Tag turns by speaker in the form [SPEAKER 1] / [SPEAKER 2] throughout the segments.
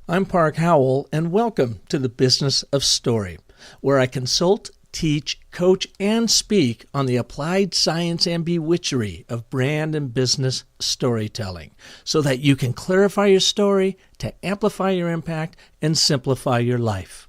[SPEAKER 1] I'm Park Howell, and welcome to the Business of Story, where I consult, teach, coach, and speak on the applied science and bewitchery of brand and business storytelling, so that you can clarify your story to amplify your impact and simplify your life.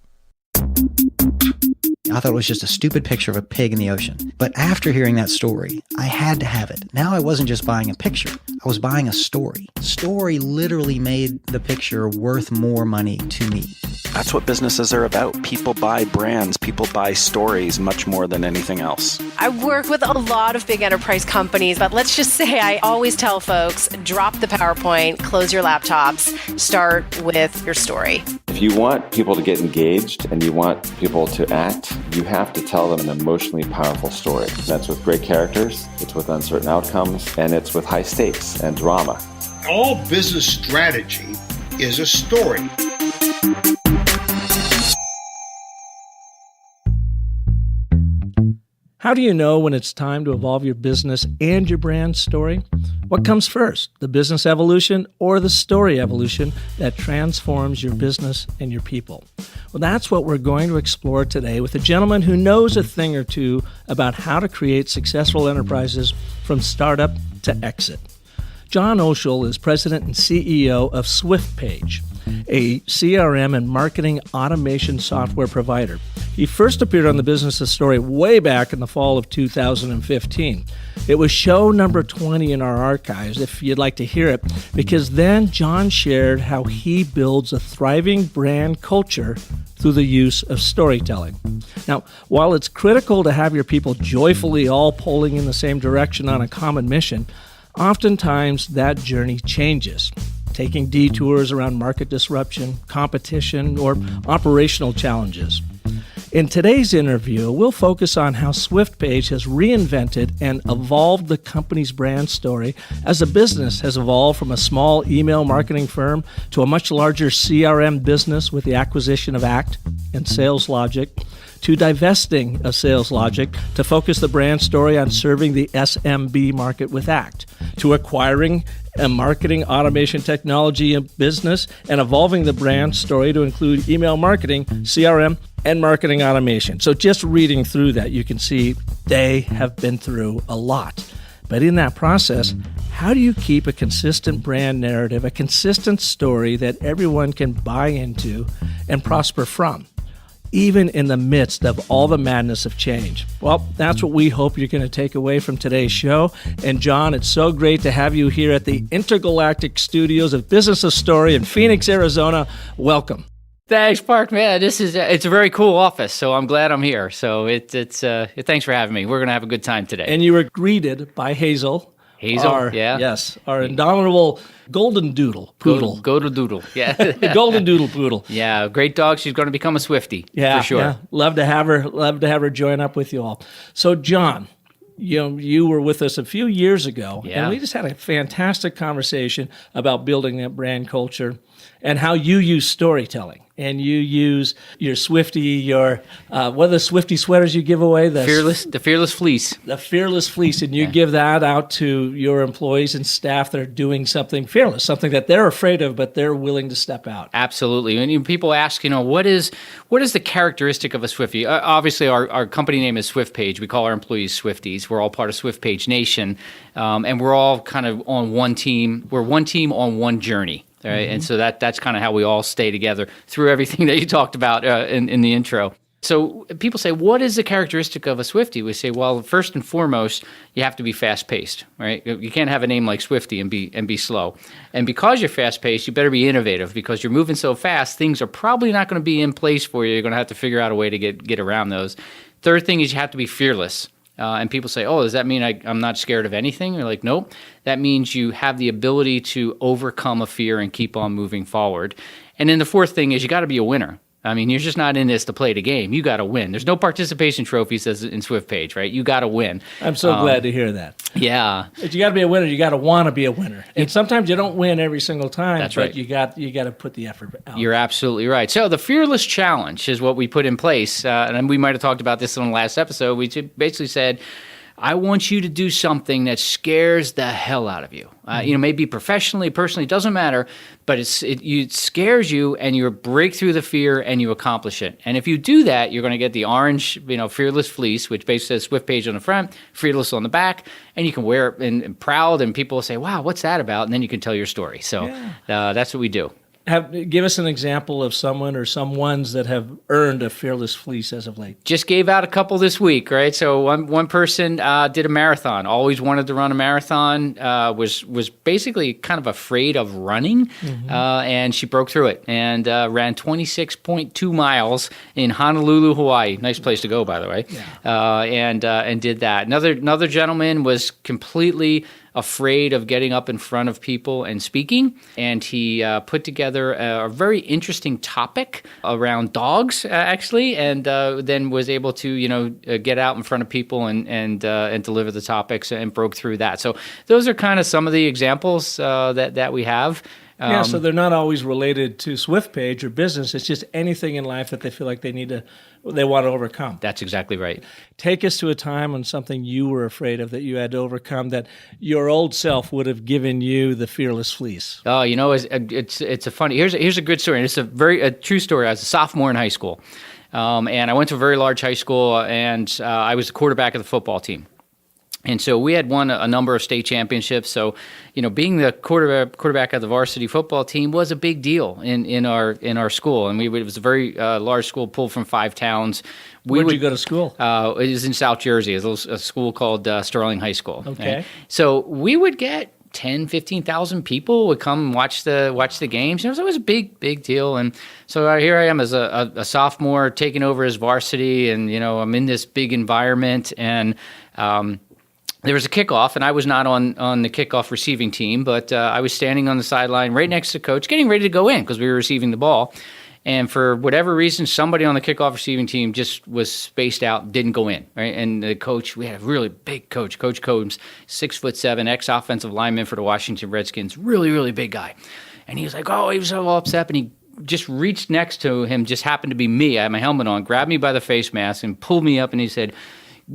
[SPEAKER 2] I thought it was just a stupid picture of a pig in the ocean. But after hearing that story, I had to have it. Now I wasn't just buying a picture. I was buying a story. Story literally made the picture worth more money to me.
[SPEAKER 3] That's what businesses are about. People buy brands. People buy stories much more than anything else.
[SPEAKER 4] I work with a lot of big enterprise companies, but let's just say I always tell folks, drop the PowerPoint, close your laptops, start with your story.
[SPEAKER 5] If you want people to get engaged and you want people to act, you have to tell them an emotionally powerful story. That's with great characters, it's with uncertain outcomes, and it's with high stakes and drama.
[SPEAKER 6] All business strategy is a story.
[SPEAKER 1] How do you know when it's time to evolve your business and your brand story? What comes first, the business evolution or the story evolution that transforms your business and your people? Well, that's what we're going to explore today with a gentleman who knows a thing or two about how to create successful enterprises from startup to exit. John Oeschle is president and CEO of Swiftpage, a CRM and marketing automation software provider. He first appeared on the Business of Story way back in the fall of 2015. It was show number 20 in our archives, if you'd like to hear it, because then John shared how he builds a thriving brand culture through the use of storytelling. Now, while it's critical to have your people joyfully all pulling in the same direction on a common mission, oftentimes that journey changes, taking detours around market disruption, competition, or operational challenges. In today's interview, we'll focus on how Swiftpage has reinvented and evolved the company's brand story as the business has evolved from a small email marketing firm to a much larger CRM business with the acquisition of ACT and Saleslogix, to divesting of Saleslogix to focus the brand story on serving the SMB market with ACT, to acquiring a marketing automation technology business and evolving the brand story to include email marketing, CRM, and marketing automation. So just reading through that, you can see they have been through a lot. But in that process, how do you keep a consistent brand narrative, a consistent story that everyone can buy into and prosper from, even in the midst of all the madness of change? Well, that's what we hope you're going to take away from today's show. And John, it's so great to have you here at the Intergalactic Studios of Business of Story in Phoenix, Arizona. Welcome.
[SPEAKER 7] Thanks, Park. Man, it's a very cool office, so I'm glad I'm here. So thanks for having me. We're going to have a good time today.
[SPEAKER 1] And you were greeted by Hazel.
[SPEAKER 7] Hazel,
[SPEAKER 1] Yes, our indomitable golden doodle poodle.
[SPEAKER 7] Golden doodle, yeah.
[SPEAKER 1] The golden doodle poodle.
[SPEAKER 7] Yeah, great dog. She's going to become a Swiftie, for sure.
[SPEAKER 1] Yeah. Love to have her join up with you all. So, John, you were with us a few years ago, and we just had a fantastic conversation about building that brand culture and how you use storytelling. And you use your Swiftie, what are the Swiftie sweaters you give away?
[SPEAKER 7] The Fearless Fleece.
[SPEAKER 1] The Fearless Fleece, and you give that out to your employees and staff that are doing something fearless, something that they're afraid of, but they're willing to step out.
[SPEAKER 7] Absolutely. And people ask, what is the characteristic of a Swiftie? Obviously, our company name is Swiftpage. We call our employees Swifties. We're all part of Swiftpage Nation, and we're all kind of on one team. We're one team on one journey. Right? Mm-hmm. And so that's kind of how we all stay together through everything that you talked about in the intro. So people say, what is the characteristic of a Swiftie? We say, well, first and foremost, you have to be fast-paced, right? You can't have a name like Swiftie and be slow. And because you're fast-paced, you better be innovative, because you're moving so fast, things are probably not going to be in place for you. You're going to have to figure out a way to get around those. Third thing is you have to be fearless. And people say, does that mean I'm not scared of anything? You're like, nope. That means you have the ability to overcome a fear and keep on moving forward. And then the fourth thing is you got to be a winner. I mean, you're just not in this to play the game. You got to win. There's no participation trophies as in Swiftpage, right? You got to win.
[SPEAKER 1] I'm so glad to hear that.
[SPEAKER 7] Yeah.
[SPEAKER 1] But you got to be a winner. You got to want to be a winner. And sometimes you don't win every single time.
[SPEAKER 7] That's
[SPEAKER 1] but
[SPEAKER 7] right.
[SPEAKER 1] You got to put the effort out.
[SPEAKER 7] You're absolutely right. So the Fearless Challenge is what we put in place. And we might have talked about this in the last episode. We basically said, I want you to do something that scares the hell out of you. Maybe professionally, personally, doesn't matter, but it scares you, and you break through the fear and you accomplish it. And if you do that, you're going to get the orange, Fearless Fleece, which basically says Swiftpage on the front, Fearless on the back, and you can wear it and proud, and people will say, wow, what's that about? And then you can tell your story. So that's what we do.
[SPEAKER 1] Give us an example of someone or some ones that have earned a Fearless Fleece as of late.
[SPEAKER 7] Just gave out a couple this week, right? So one person did a marathon, always wanted to run a marathon, was basically kind of afraid of running, and she broke through it and ran 26.2 miles in Honolulu, Hawaii. Nice place to go, by the way. And did that. Another gentleman was completely afraid of getting up in front of people and speaking, and he put together a very interesting topic around dogs, actually, and then was able to get out in front of people and deliver the topics and broke through that. So those are kind of some of the examples that we have.
[SPEAKER 1] So they're not always related to Swiftpage or business. It's just anything in life that they feel like they want to overcome.
[SPEAKER 7] That's exactly right.
[SPEAKER 1] Take us to a time when something you were afraid of that you had to overcome that your old self would have given you the Fearless Fleece.
[SPEAKER 7] Oh, it's a funny. Here's a good story. It's a true story. I was a sophomore in high school, and I went to a very large high school, and I was the quarterback of the football team. And so we had won a number of state championships. So, being the quarterback of the varsity football team was a big deal in our school. And it was a very large school, pulled from 5 towns.
[SPEAKER 1] Where'd you go to school?
[SPEAKER 7] It was in South Jersey. It was a school called Sterling High School.
[SPEAKER 1] Okay.
[SPEAKER 7] Right? So we would get 10, 15,000 people would come watch the games. It was always a big deal. And so here I am as a sophomore taking over as varsity, and I'm in this big environment, and there was a kickoff, and I was not on the kickoff receiving team, but I was standing on the sideline right next to coach, getting ready to go in because we were receiving the ball. And for whatever reason, somebody on the kickoff receiving team just was spaced out, didn't go in, right? And the coach, we had a really big coach, Coach Combs, 6'7", ex-offensive lineman for the Washington Redskins, really, really big guy. And he was like, he was so upset, and he just reached next to him, just happened to be me. I had my helmet on, grabbed me by the face mask and pulled me up, and he said,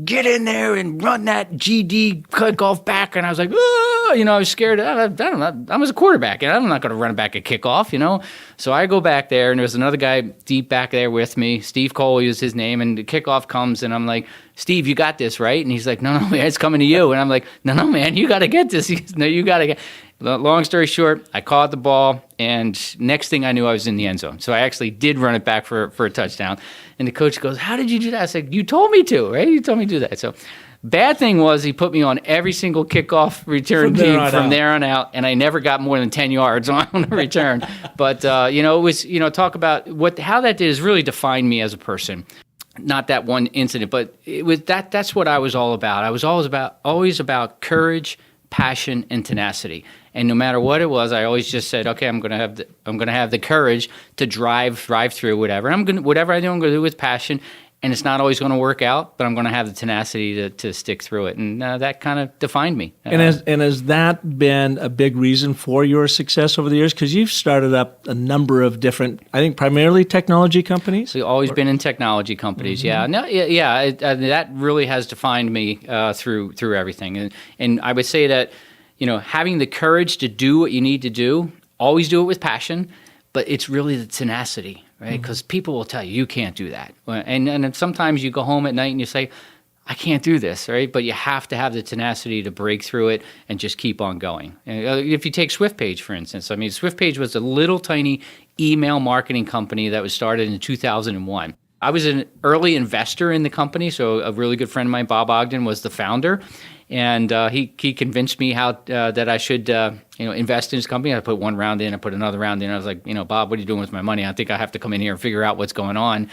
[SPEAKER 7] "Get in there and run that GD kickoff back." And I was like, I was scared. I don't know. I was a quarterback, and I'm not going to run back a kickoff, So I go back there, and there's another guy deep back there with me. Steve Coley is his name, and the kickoff comes, and I'm like, "Steve, you got this, right?" And he's like, No, man, it's coming to you. And I'm like, No, man, you got to get this. He goes, "No, you got to get." Long story short, I caught the ball, and next thing I knew, I was in the end zone. So I actually did run it back for a touchdown. And the coach goes, "How did you do that?" I said, "You told me to, right? You told me to do that." So bad thing was he put me on every single kickoff return team from there on out, and I never got more than 10 yards on the return. But, it was, talk about how that did is really defined me as a person. Not that one incident, but it was that's what I was all about. I was always about courage, passion, and tenacity. And no matter what it was, I always just said, okay, I'm going to have the courage to drive through whatever. Whatever I do, I'm going to do with passion. And it's not always going to work out, but I'm going to have the tenacity to stick through it. And that kind of defined me.
[SPEAKER 1] And has that been a big reason for your success over the years? Because you've started up a number of different, I think primarily technology companies?
[SPEAKER 7] We've always been in technology companies, yeah. No, that really has defined me through everything. And I would say that, having the courage to do what you need to do, always do it with passion, but it's really the tenacity, right? Because people will tell you, you can't do that. And sometimes you go home at night and you say, I can't do this, right? But you have to have the tenacity to break through it and just keep on going. If you take Swiftpage, for instance, Swiftpage was a little tiny email marketing company that was started in 2001. I was an early investor in the company, so a really good friend of mine, Bob Ogden, was the founder. And he convinced me that I should invest in his company. I put one round in, I put another round in. I was like, Bob, what are you doing with my money? I think I have to come in here and figure out what's going on.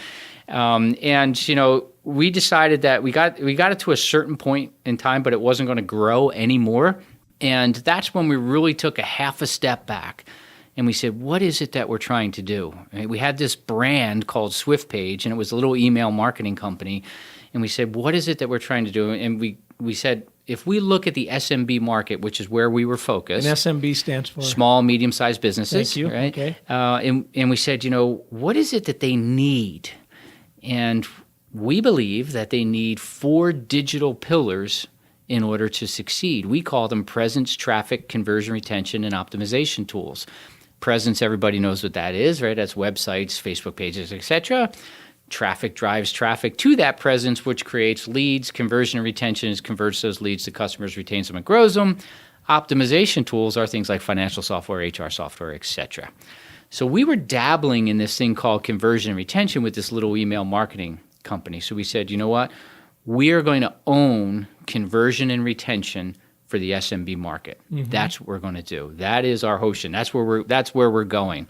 [SPEAKER 7] We decided that we got it to a certain point in time, but it wasn't going to grow anymore. And that's when we really took a half a step back. And we said, what is it that we're trying to do? Right? We had this brand called Swiftpage, and it was a little email marketing company. And we said, what is it that we're trying to do? And we said, if we look at the SMB market, which is where we were focused.
[SPEAKER 1] And SMB stands for?
[SPEAKER 7] Small, medium-sized businesses.
[SPEAKER 1] Thank you.
[SPEAKER 7] Right?
[SPEAKER 1] Okay.
[SPEAKER 7] And we said, what is it that they need? And we believe that they need 4 digital pillars in order to succeed. We call them presence, traffic, conversion, retention, and optimization tools. Presence, everybody knows what that is, right? That's websites, Facebook pages, etc. Traffic drives traffic to that presence, which creates leads. Conversion and retention converts those leads to customers, retains them, and grows them. Optimization tools are things like financial software, HR software, etc. So we were dabbling in this thing called conversion and retention with this little email marketing company. So we said, you know what? We are going to own conversion and retention for the SMB market. Mm-hmm. That's what we're going to do. That is our Ocean. That's where we're going.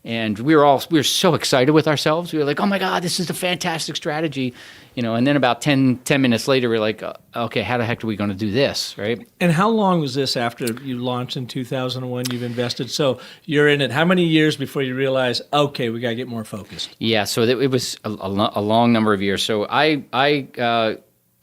[SPEAKER 7] And we were so excited with ourselves. We were like, oh my God, this is a fantastic strategy. And then about 10 minutes later, we're like, okay, how the heck are we going to do this, right?
[SPEAKER 1] And how long was this after you launched in 2001, you've invested? So you're in it. How many years before you realize, okay, we got to get more focused?
[SPEAKER 7] Yeah, so it was a long number of years. So I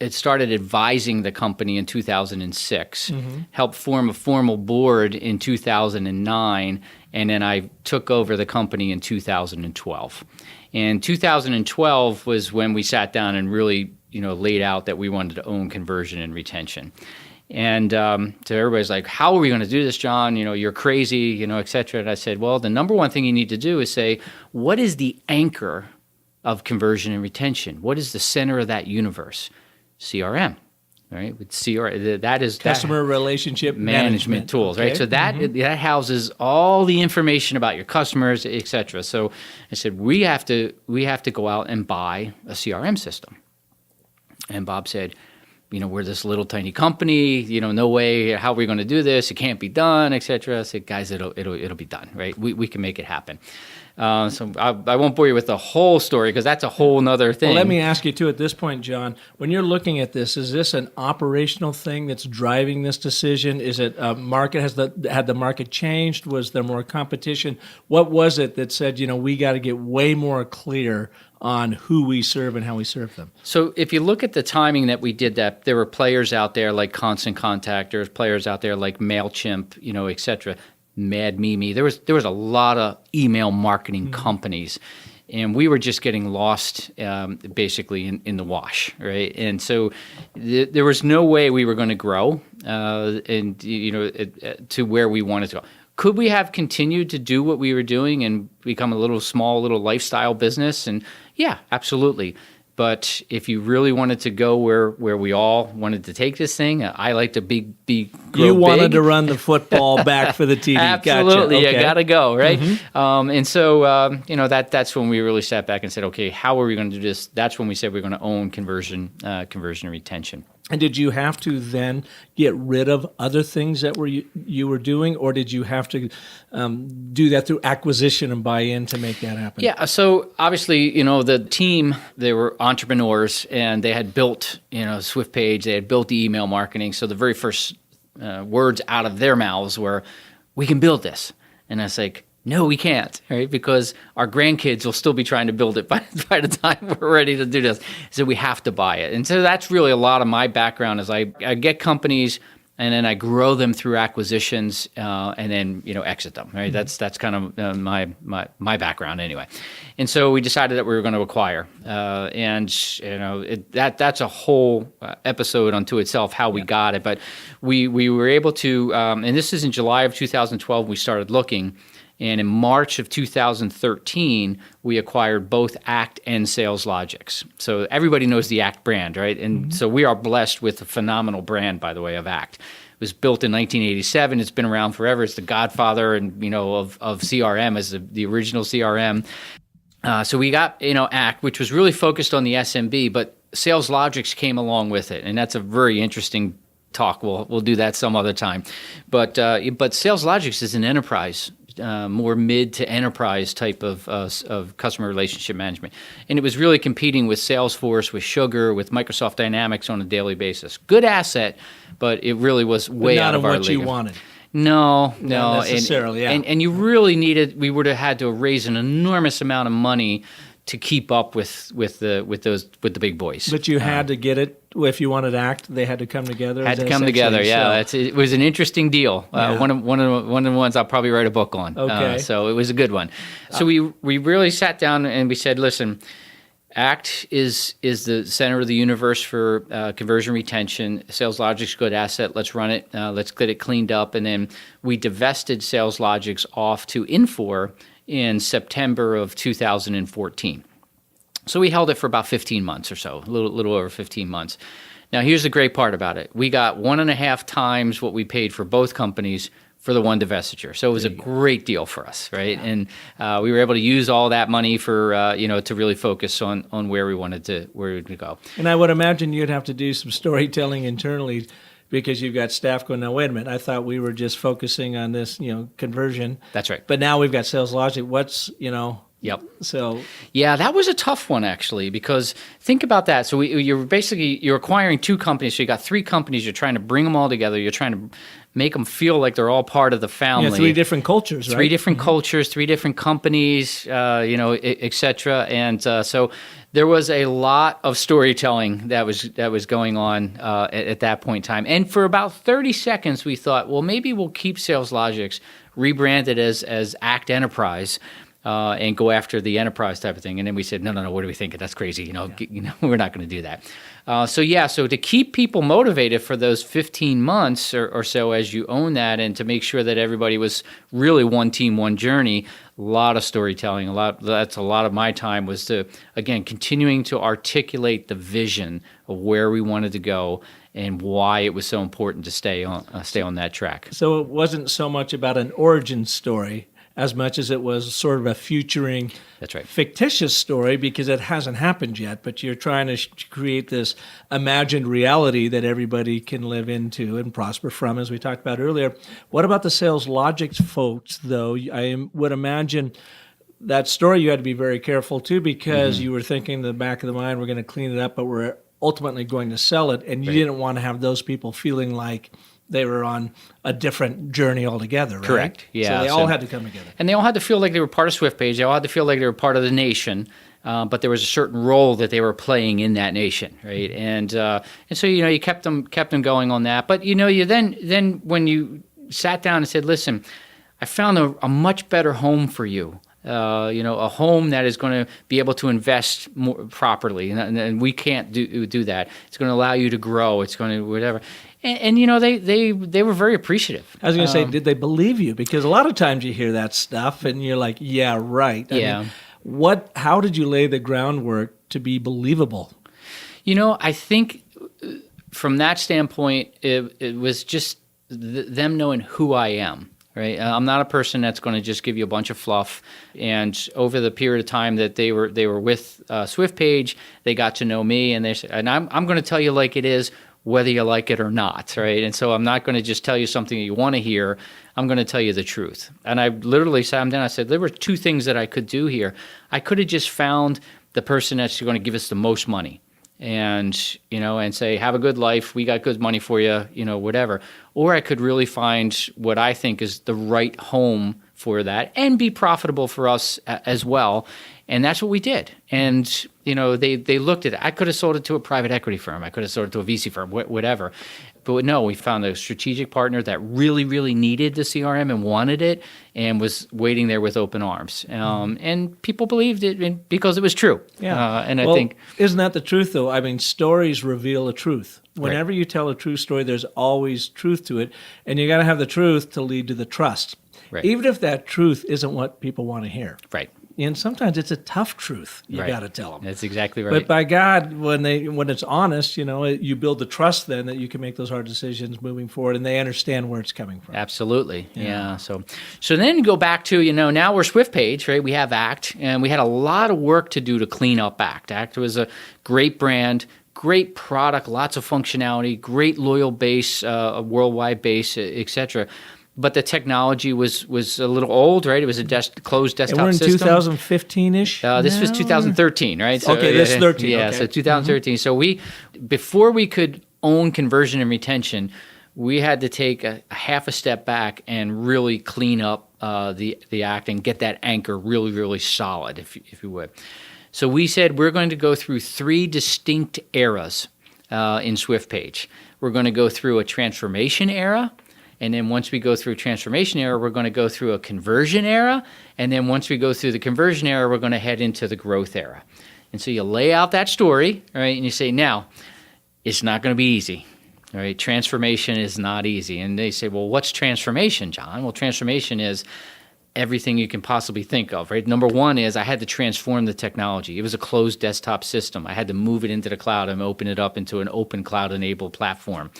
[SPEAKER 7] had started advising the company in 2006, helped form a formal board in 2009, and then I took over the company in 2012. And 2012 was when we sat down and really, laid out that we wanted to own conversion and retention. And so everybody's like, how are we going to do this, John? You're crazy, et cetera. And I said, well, the number one thing you need to do is say, what is the anchor of conversion and retention? What is the center of that universe? CRM, right? With CRM, that is
[SPEAKER 1] customer relationship management
[SPEAKER 7] tools, right?
[SPEAKER 1] Okay.
[SPEAKER 7] So that houses all the information about your customers, et cetera. So I said we have to go out and buy a CRM system. And Bob said, we're this little tiny company, no way. How are we going to do this? It can't be done, et cetera. I said, guys, it'll be done, right? We can make it happen. So I won't bore you with the whole story because that's a whole nother thing.
[SPEAKER 1] Well, let me ask you too at this point, John, when you're looking at this, is this an operational thing that's driving this decision? Is it a market? Had the market changed? Was there more competition? What was it that said, we got to get way more clear on who we serve and how we serve them?
[SPEAKER 7] So if you look at the timing that we did that, there were players out there like Constant Contact, there's players out there like MailChimp, et cetera. Mad Mimi. There was a lot of email marketing companies, and we were just getting lost basically in the wash, right? And so there was no way we were going to grow to where we wanted to go. Could we have continued to do what we were doing and become a little lifestyle business? And yeah, absolutely. But if you really wanted to go where we all wanted to take this thing, I like to grow
[SPEAKER 1] You wanted
[SPEAKER 7] big.
[SPEAKER 1] to run the football back for the TD.
[SPEAKER 7] Absolutely,
[SPEAKER 1] Gotcha. Okay.
[SPEAKER 7] You got to go, right? And so, that's when we really sat back and said, okay, how are we going to do this? That's when we said we're going to own conversion and retention.
[SPEAKER 1] And did you have to then get rid of other things that you were doing, or did you have to do that through acquisition and buy in to make that happen?
[SPEAKER 7] Yeah, so obviously, the team, they were entrepreneurs, and they had built, Swiftpage, they had built the email marketing. So the very first words out of their mouths were, we can build this. And I was like, no, we can't, right? Because our grandkids will still be trying to build it by the time we're ready to do this. So we have to buy it. And so that's really a lot of my background is I get companies and then I grow them through acquisitions and then, exit them, right? That's kind of my background anyway. And so we decided that we were going to acquire. That's a whole episode unto itself, how we got it. But we were able to, and this is in July of 2012, we started looking. And in March of 2013, we acquired both ACT and Saleslogix. So everybody knows the ACT brand, right? And so we are blessed with a phenomenal brand, by the way, of ACT. It was built in 1987. It's been around forever. It's the godfather of CRM, as the original CRM. So we got ACT, which was really focused on the SMB, but Saleslogix came along with it, and that's a very interesting talk. We'll do that some other time. But Saleslogix is an enterprise. More mid to enterprise type of customer relationship management. And it was really competing with Salesforce, with Sugar, with Microsoft Dynamics on a daily basis. Good asset, but it really was way out of our league.
[SPEAKER 1] Not what you wanted.
[SPEAKER 7] No.
[SPEAKER 1] Not necessarily, yeah.
[SPEAKER 7] And you really we would have had to raise an enormous amount of money to keep up with the big boys.
[SPEAKER 1] But you had to get it. If you wanted ACT, they had to come together.
[SPEAKER 7] Had to come together, yeah. So. It was an interesting deal.
[SPEAKER 1] Yeah.
[SPEAKER 7] One of the ones I'll probably write a book on.
[SPEAKER 1] Okay.
[SPEAKER 7] So it was a good one. So we really sat down and we said, listen, ACT is the center of the universe for conversion retention. Saleslogix, good asset. Let's run it. Let's get it cleaned up. And then we divested Saleslogix off to Infor in September of 2014. So we held it for about 15 months or so, a little over 15 months. Now, here's the great part about it. We got 1.5 times what we paid for both companies for the one divestiture. So it was a great deal for us, right? And we were able to use all that money for, to really focus on where we wanted to go.
[SPEAKER 1] And I would imagine you'd have to do some storytelling internally because you've got staff going, now, wait a minute, I thought we were just focusing on this, conversion.
[SPEAKER 7] That's right.
[SPEAKER 1] But now we've got Saleslogix.
[SPEAKER 7] Yep.
[SPEAKER 1] So
[SPEAKER 7] yeah, that was a tough one actually, because think about that. So you're acquiring 2 companies. So you got 3 companies. You're trying to bring them all together. You're trying to make them feel like they're all part of the family.
[SPEAKER 1] 3 different cultures, right?
[SPEAKER 7] 3 different cultures, 3 different companies, et cetera. And so there was a lot of storytelling that was going on at that point in time. And for about 30 seconds, we thought, well, maybe we'll keep Saleslogix rebranded as ACT Enterprise. And go after the enterprise type of thing. And then we said, no, what are we thinking? That's crazy. We're not going to do that. So to keep people motivated for those 15 months or so as you own that, and to make sure that everybody was really one team, one journey, a lot of storytelling, that's a lot of my time was to, again, continuing to articulate the vision of where we wanted to go and why it was so important to stay on that track.
[SPEAKER 1] So it wasn't so much about an origin story as much as it was sort of a futuring,
[SPEAKER 7] that's right,
[SPEAKER 1] fictitious story, because it hasn't happened yet, but you're trying to create this imagined reality that everybody can live into and prosper from, as we talked about earlier. What about the Saleslogix folks, though? I would imagine that story you had to be very careful, too, because you were thinking in the back of the mind, we're going to clean it up, but we're ultimately going to sell it, and you didn't want to have those people feeling like they were on a different journey altogether, right?
[SPEAKER 7] Correct, yeah.
[SPEAKER 1] So they all had to come together.
[SPEAKER 7] And they all had to feel like they were part of Swiftpage. They all had to feel like they were part of the nation, but there was a certain role that they were playing in that nation, right? And so, you kept them going on that. But, you then when you sat down and said, listen, I found a much better home for you. A home that is going to be able to invest more properly, and we can't do that. It's going to allow you to grow. It's going to whatever. And they were very appreciative.
[SPEAKER 1] I was going to say, did they believe you? Because a lot of times you hear that stuff and you're like, yeah, right. I mean, how did you lay the groundwork to be believable?
[SPEAKER 7] I think from that standpoint, it was just them knowing who I am. Right, I'm not a person that's going to just give you a bunch of fluff. And over the period of time that they were with Swiftpage, they got to know me, and they said, and I'm going to tell you like it is, whether you like it or not, right? And so I'm not going to just tell you something that you want to hear. I'm going to tell you the truth. And I literally sat them down. I said, there were 2 things that I could do here. I could have just found the person that's going to give us the most money, and say, have a good life, we got good money for you, whatever. Or I could really find what I think is the right home for that and be profitable for us as well. And that's what we did. And, they looked at it. I could have sold it to a private equity firm. I could have sold it to a VC firm, whatever. But no, we found a strategic partner that really, really needed the CRM and wanted it and was waiting there with open arms. And people believed it because it was true.
[SPEAKER 1] Yeah.
[SPEAKER 7] I think...
[SPEAKER 1] Isn't that the truth, though? I mean, stories reveal a truth. Whenever you tell a true story, there's always truth to it. And you got to have the truth to lead to the trust.
[SPEAKER 7] Right.
[SPEAKER 1] Even if that truth isn't what people want to hear.
[SPEAKER 7] Right.
[SPEAKER 1] And sometimes it's a tough truth you got to tell them.
[SPEAKER 7] That's exactly right.
[SPEAKER 1] But by God, when it's honest, you build the trust then that you can make those hard decisions moving forward, and they understand where it's coming from.
[SPEAKER 7] Absolutely, yeah. So then go back to now we're Swiftpage, right? We have ACT, and we had a lot of work to do to clean up ACT. ACT was a great brand, great product, lots of functionality, great loyal base, a worldwide base, etc. But the technology was a little old, right? It was a closed desktop system.
[SPEAKER 1] And we're in 2015-ish?
[SPEAKER 7] This was 2013, right? So,
[SPEAKER 1] okay, this is 13.
[SPEAKER 7] Yeah,
[SPEAKER 1] okay.
[SPEAKER 7] So 2013. So before we could own conversion and retention, we had to take a half a step back and really clean up the ACT and get that anchor really, really solid, if you would. So we said we're going to go through 3 distinct eras in Swiftpage. We're going to go through a transformation era. And then once we go through a transformation era, we're going to go through a conversion era. And then once we go through the conversion era, we're going to head into the growth era. And so you lay out that story, right? And you say, now, it's not going to be easy. All right, transformation is not easy. And they say, well, what's transformation, John? Well, transformation is everything you can possibly think of, right? Number one is I had to transform the technology. It was a closed desktop system. I had to move it into the cloud and open it up into an open cloud-enabled platform.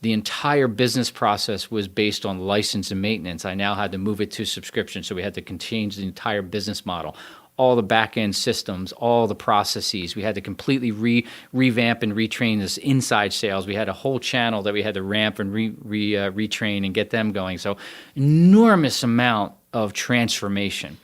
[SPEAKER 7] The entire business process was based on license and maintenance. I now had to move it to subscription, so we had to change the entire business model. All the back-end systems, all the processes. We had to completely revamp and retrain this inside sales. We had a whole channel that we had to ramp and retrain and get them going. So enormous amount of transformation.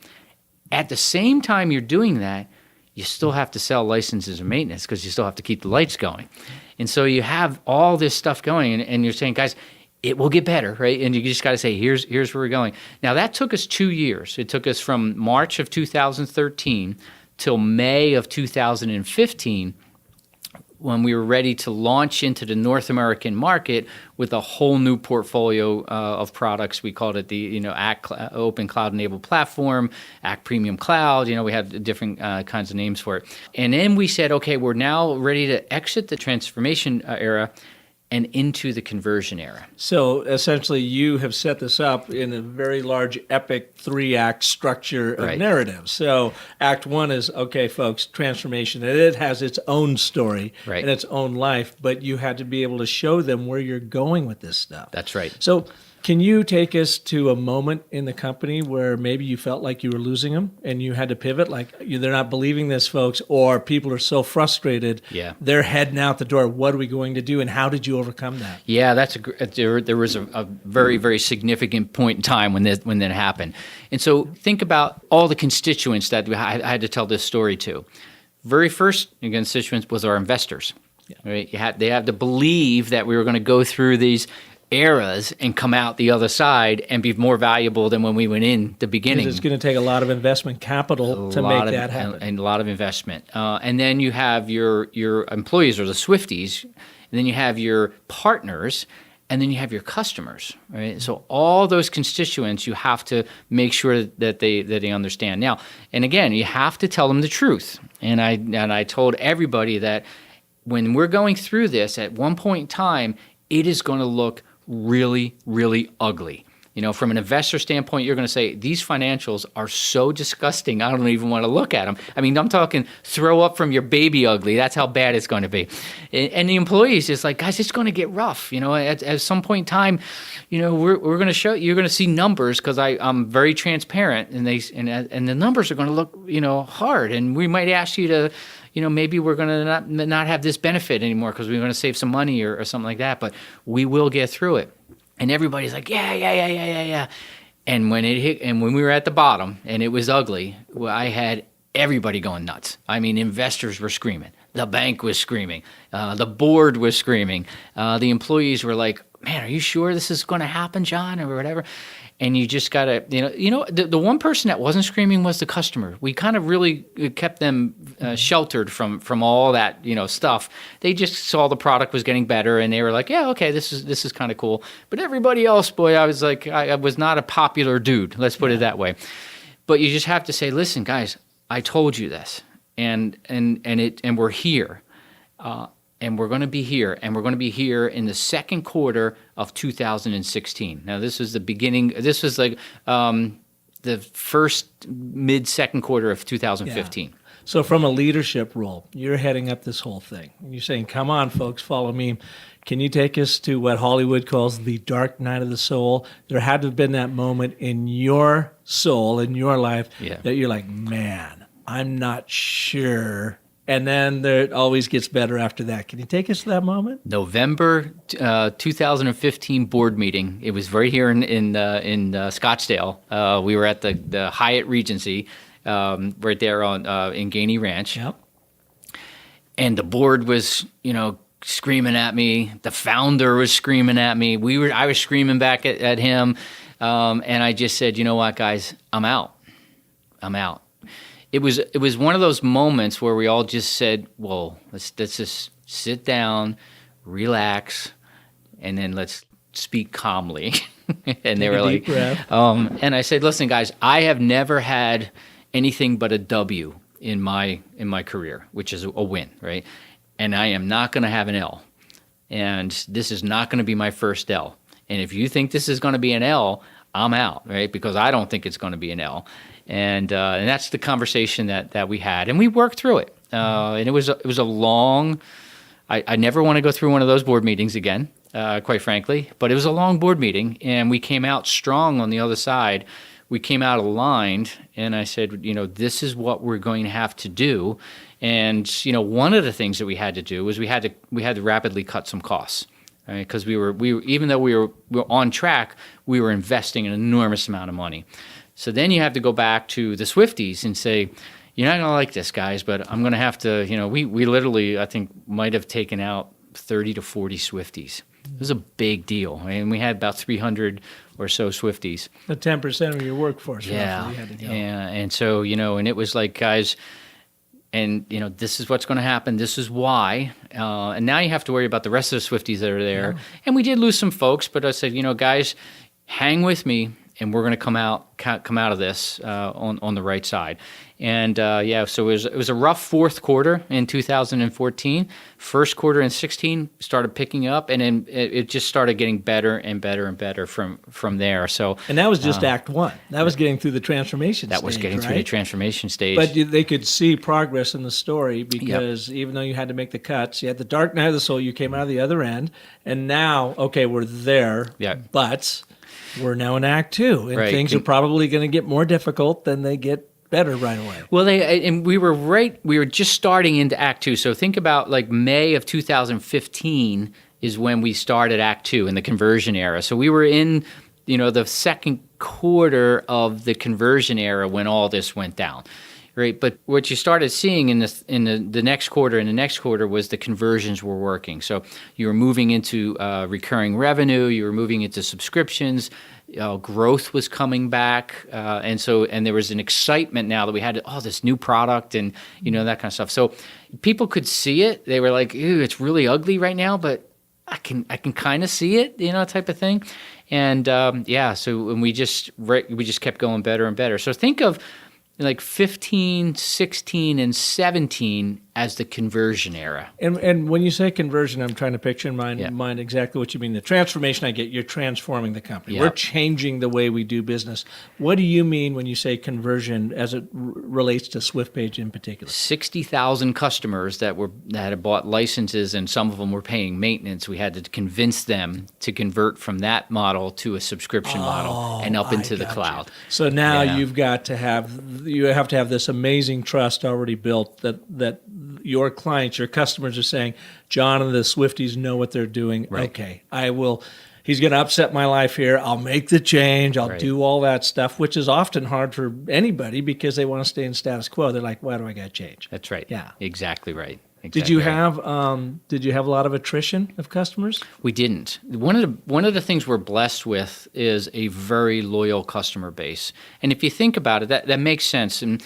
[SPEAKER 7] At the same time you're doing that, you still have to sell licenses and maintenance because you still have to keep the lights going. And so you have all this stuff going, and you're saying, guys, it will get better, right? And you just got to say, here's where we're going. Now, that took us 2 years. It took us from March of 2013 till May of 2015 when we were ready to launch into the North American market with a whole new portfolio of products. We called it the ACT Open Cloud Enabled Platform, ACT Premium Cloud. We had different kinds of names for it. And then we said, okay, we're now ready to exit the transformation era and into the conversion era.
[SPEAKER 1] So essentially you have set this up in a very large epic 3-act structure of narrative. So Act 1 is, okay, folks, transformation. And it has its own story and its own life, but you had to be able to show them where you're going with this stuff.
[SPEAKER 7] That's right.
[SPEAKER 1] So can you take us to a moment in the company where maybe you felt like you were losing them and you had to pivot, like they're not believing this, folks, or people are so frustrated, they're heading out the door. What are we going to do, and how did you overcome that?
[SPEAKER 7] Yeah, there was a very, very significant point in time when that happened. And so think about all the constituents that I had to tell this story to. Very first constituents was our investors. Right? They had to believe that we were going to go through these eras and come out the other side and be more valuable than when we went in the beginning.
[SPEAKER 1] It's going to take a lot of investment capital to make that happen.
[SPEAKER 7] And a lot of investment. And then you have your employees, or the Swifties, and then you have your partners, and then you have your customers, right? So all those constituents, you have to make sure that they understand. Now, and again, you have to tell them the truth. And I told everybody that when we're going through this, at one point in time, it is going to look really, really ugly. From an investor standpoint, you're going to say, these financials are so disgusting, I don't even want to look at them. I mean, I'm talking throw up from your baby ugly. That's how bad it's going to be. And the employees, it's like, guys, it's going to get rough. At some point in time, we're going to show, you're going to see numbers because I'm very transparent, and the numbers are going to look, hard. And we might ask you to, maybe we're going to not have this benefit anymore because we're going to save some money or something like that, but we will get through it. And everybody's like, yeah. And when it hit, and when we were at the bottom and it was ugly, I had everybody going nuts. I mean, investors were screaming. The bank was screaming. The board was screaming. The employees were like, man, are you sure this is going to happen, John, or whatever? And you just got to, the one person that wasn't screaming was the customer. We kind of really kept them sheltered from all that, stuff. They just saw the product was getting better, and they were like, yeah, okay, this is kind of cool. But everybody else, boy, I was like, I was not a popular dude. Let's put it that way. But you just have to say, listen, guys, I told you this, and we're here. And we're going to be here, and we're going to be here in the second quarter of 2016. Now, this was the beginning. This was like the first mid-second quarter of 2015.
[SPEAKER 1] Yeah. So from a leadership role, you're heading up this whole thing. You're saying, come on, folks, follow me. Can you take us to what Hollywood calls the dark night of the soul? There had to have been that moment in your soul, in your life, that you're like, man, I'm not sure. And then it always gets better after that. Can you take us to that moment?
[SPEAKER 7] November 2015 board meeting. It was right here in Scottsdale. We were at the Hyatt Regency right there in Gainey Ranch. Yep. And the board was, screaming at me. The founder was screaming at me. I was screaming back at him. And I just said, you know what, guys, I'm out. It was one of those moments where we all just said, well, let's just sit down, relax, and then let's speak calmly. And they were like, and I said, listen, guys, I have never had anything but a W in my career, which is a win, right? And I am not going to have an L. And this is not going to be my first L. And if you think this is going to be an L, I'm out, right? Because I don't think it's going to be an L. And that's the conversation that we had. And we worked through it. And it was a long, I never want to go through one of those board meetings again, quite frankly. But it was a long board meeting, and we came out strong on the other side. We came out aligned, and I said, this is what we're going to have to do. And, one of the things that we had to do was we had to rapidly cut some costs. Because we were even though we were on track, we were investing an enormous amount of money. So then you have to go back to the Swifties and say, you're not going to like this, guys, but I'm going to have to, we literally, I think, might have taken out 30 to 40 Swifties. It was a big deal. We had about 300 or so Swifties.
[SPEAKER 1] The 10% of your workforce.
[SPEAKER 7] Yeah.
[SPEAKER 1] Roughly, you had to go.
[SPEAKER 7] And so, and it was like, guys, and, this is what's going to happen. This is why. And now you have to worry about the rest of the Swifties that are there. Yeah. And we did lose some folks, but I said, guys, hang with me, and we're going to come out of this on the right side. And so it was a rough fourth quarter in 2014. First quarter in 2016 started picking up, and then it just started getting better and better and better from there. So,
[SPEAKER 1] and that was just Act 1. That was getting through the transformation stage.
[SPEAKER 7] That was getting
[SPEAKER 1] right?
[SPEAKER 7] through the transformation stage.
[SPEAKER 1] But they could see progress in the story because even though you had to make the cuts, you had the dark night of the soul, you came out of the other end, and now, okay, we're there, but we're now in Act 2, and things are probably going to get more difficult than they get better right away.
[SPEAKER 7] Well, we were just starting into Act 2. So think about like May of 2015 is when we started Act 2 in the conversion era. So we were in, the second quarter of the conversion era when all this went down. Right, but what you started seeing in the next quarter and the next quarter was the conversions were working. So you were moving into recurring revenue, you were moving into subscriptions, growth was coming back, and there was an excitement now that we had this new product and that kind of stuff. So people could see it. They were like, "Ew, it's really ugly right now," but I can kind of see it, type of thing. And so we just kept going better and better. So think of like 15, 16, and 17 as the conversion era.
[SPEAKER 1] And when you say conversion, I'm trying to picture in my mind exactly what you mean. The transformation I get, you're transforming the company. We're changing the way we do business. What do you mean when you say conversion as it relates to Swiftpage in particular?
[SPEAKER 7] 60,000 customers that had bought licenses, and some of them were paying maintenance. We had to convince them to convert from that model to a subscription model and up into the cloud.
[SPEAKER 1] So now you have to have this amazing trust already built that your clients, your customers are saying, John and the Swifties know what they're doing. Right. Okay, he's going to upset my life here. I'll make the change. I'll do all that stuff, which is often hard for anybody because they want to stay in status quo. They're like, why do I got to change?
[SPEAKER 7] That's right.
[SPEAKER 1] Yeah.
[SPEAKER 7] Exactly right.
[SPEAKER 1] Did you have a lot of attrition of customers?
[SPEAKER 7] We didn't. One of the things we're blessed with is a very loyal customer base. And if you think about it, that makes sense. And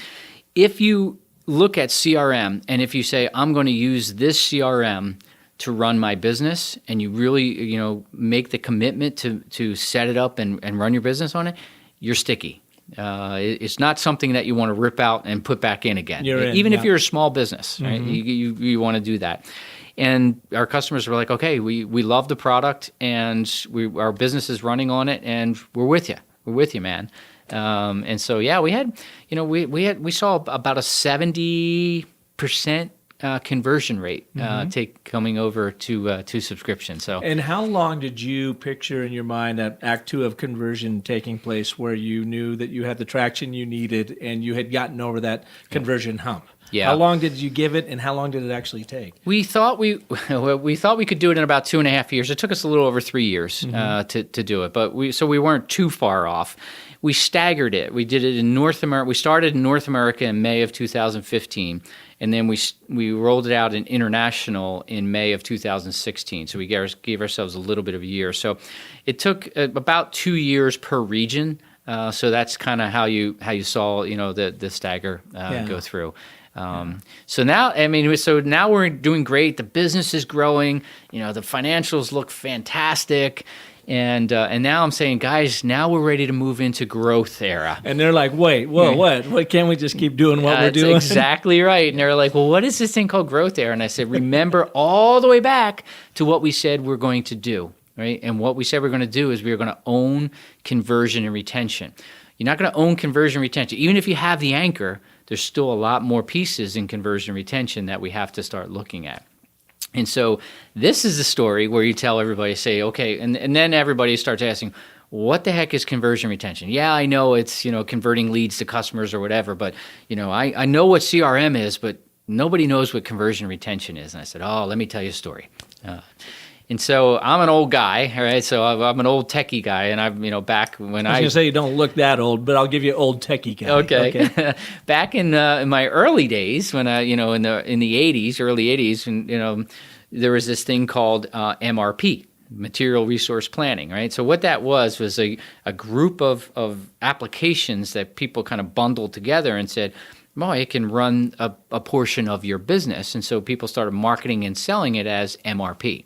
[SPEAKER 7] if you look at CRM, and if you say, I'm going to use this CRM to run my business, and you really, make the commitment to set it up and run your business on it, you're sticky. It's not something that you want to rip out and put back in again. Even if you're a small business, right? You want to do that. And our customers were like, okay, we love the product, and our business is running on it, and we're with you. We're with you, man. And so, we had, we saw about a 70% conversion rate coming over to subscription. So,
[SPEAKER 1] and how long did you picture in your mind that Act 2 of conversion taking place, where you knew that you had the traction you needed and you had gotten over that conversion hump? Yeah. How long did you give it, and how long did it actually take?
[SPEAKER 7] We thought we could do it in about 2.5 years. It took us a little over 3 years to do it, but we weren't too far off. We staggered it. We did it in North America. We started in North America in May of 2015, and then we rolled it out in international in May of 2016. So we gave ourselves a little bit of a year. So it took about 2 years per region. So that's kind of how you saw the stagger go through. So now we're doing great. The business is growing. The financials look fantastic. And now I'm saying, guys, now we're ready to move into growth era.
[SPEAKER 1] And they're like, wait, whoa, what? What, can't we just keep doing what we're
[SPEAKER 7] That's
[SPEAKER 1] doing?
[SPEAKER 7] exactly right. And they're like, well, what is this thing called growth era? And I said, remember all the way back to what we said we're going to do, right? And what we said we're going to do is we're going to own conversion and retention. You're not going to own conversion and retention. Even if you have the anchor, there's still a lot more pieces in conversion and retention that we have to start looking at. And so this is the story where you tell everybody, say, okay, and then everybody starts asking, what the heck is conversion retention? Yeah, I know it's, converting leads to customers or whatever, but, I know what CRM is, but nobody knows what conversion retention is. And I said, oh, let me tell you a story. And so I'm an old guy, all right? So I'm an old techie guy, and I've, back when
[SPEAKER 1] I was going to say you don't look that old, but I'll give you old techie guy.
[SPEAKER 7] Okay. Back in my early days, when I, in the 80s, early 80s, and there was this thing called MRP, Material Resource Planning, right? So what that was a group of applications that people kind of bundled together and said, well, it can run a portion of your business. And so people started marketing and selling it as MRP.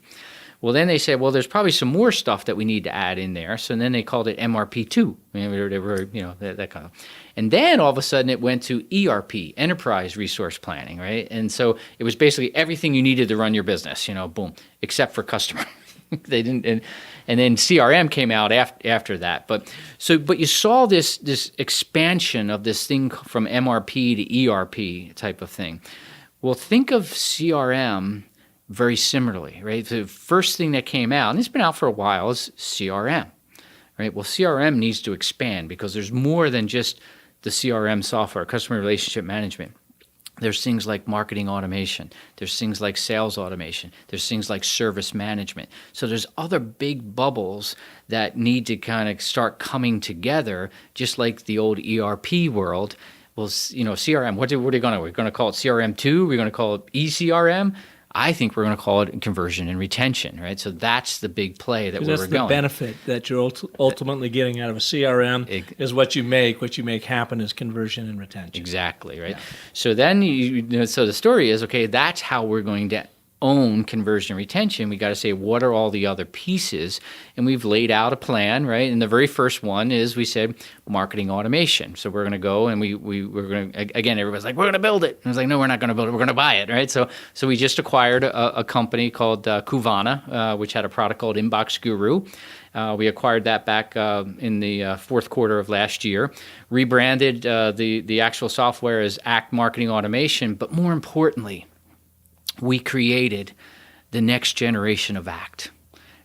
[SPEAKER 7] Well, then they said, well, there's probably some more stuff that we need to add in there. So then they called it MRP2. They were, that kind of. And then all of a sudden it went to ERP, Enterprise Resource Planning, right? And so it was basically everything you needed to run your business, boom, except for customer. They didn't, and then CRM came out after that. But you saw this expansion of this thing from MRP to ERP type of thing. Well, think of CRM very similarly, right? The first thing that came out, and it's been out for a while, is CRM, right? Well, CRM needs to expand because there's more than just the CRM software, customer relationship management. There's things like marketing automation. There's things like sales automation. There's things like service management. So there's other big bubbles that need to kind of start coming together, just like the old ERP world. Well, CRM, what are we going to? We're going to call it CRM2? We're going to call it eCRM? I think we're going to call it conversion and retention, right? So that's the big play that we're going. That's the
[SPEAKER 1] benefit that you're ultimately getting out of a CRM is what you make happen is conversion and retention.
[SPEAKER 7] Exactly, right? Yeah. So then, so the story is, okay, that's how we're going to own conversion and retention. We got to say, what are all the other pieces? And we've laid out a plan, right? And the very first one is we said marketing automation. So we're going to go and we're going to, again, everybody's like, we're going to build it. And I was like, no, we're not going to build it. We're going to buy it, right? So we just acquired a company called Kuvana, which had a product called Inbox Guru. We acquired that back in the fourth quarter of last year, rebranded the actual software as Act Marketing Automation, but more importantly, we created the next generation of Act,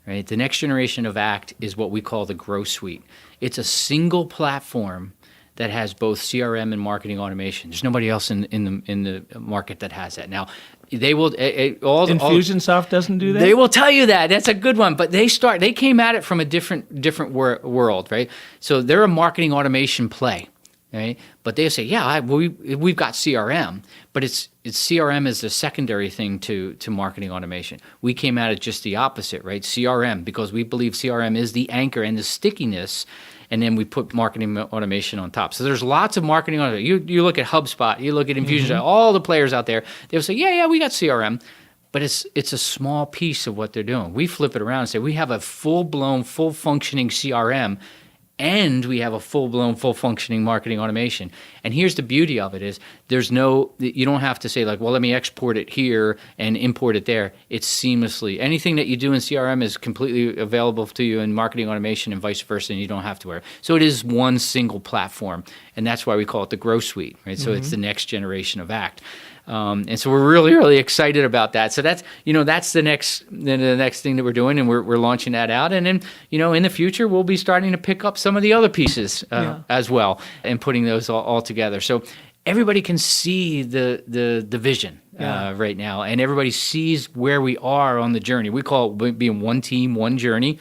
[SPEAKER 7] right? The next generation of Act is what we call the Growth Suite. It's a single platform that has both CRM and marketing automation. There's nobody else in the market that has that. Now, they will
[SPEAKER 1] Infusionsoft doesn't do that.
[SPEAKER 7] They will tell you that. That's a good one. But they came at it from a different world, right? So they're a marketing automation play. Right? But they say, yeah, we've got CRM, but it's CRM is the secondary thing to marketing automation. We came at it just the opposite, right? CRM, because we believe CRM is the anchor and the stickiness, and then we put marketing automation on top. So there's lots of marketing automation. You look at HubSpot, you look at Infusionsoft, all the players out there, they'll say, yeah, we got CRM. But it's a small piece of what they're doing. We flip it around and say, we have a full-blown, full-functioning CRM, and we have a full-blown, full-functioning marketing automation. And here's the beauty of it is you don't have to say like, well, let me export it here and import it there. It's seamlessly. Anything that you do in CRM is completely available to you in marketing automation and vice versa, and you don't have to worry. So it is one single platform, and that's why we call it the Growth Suite, right? So it's the next generation of Act. And so we're really, really excited about that. So that's the next thing that we're doing, and we're launching that out. And then, in the future, we'll be starting to pick up some of the other pieces as well and putting those all together. So everybody can see the vision right now, and everybody sees where we are on the journey. We call it being one team, one journey.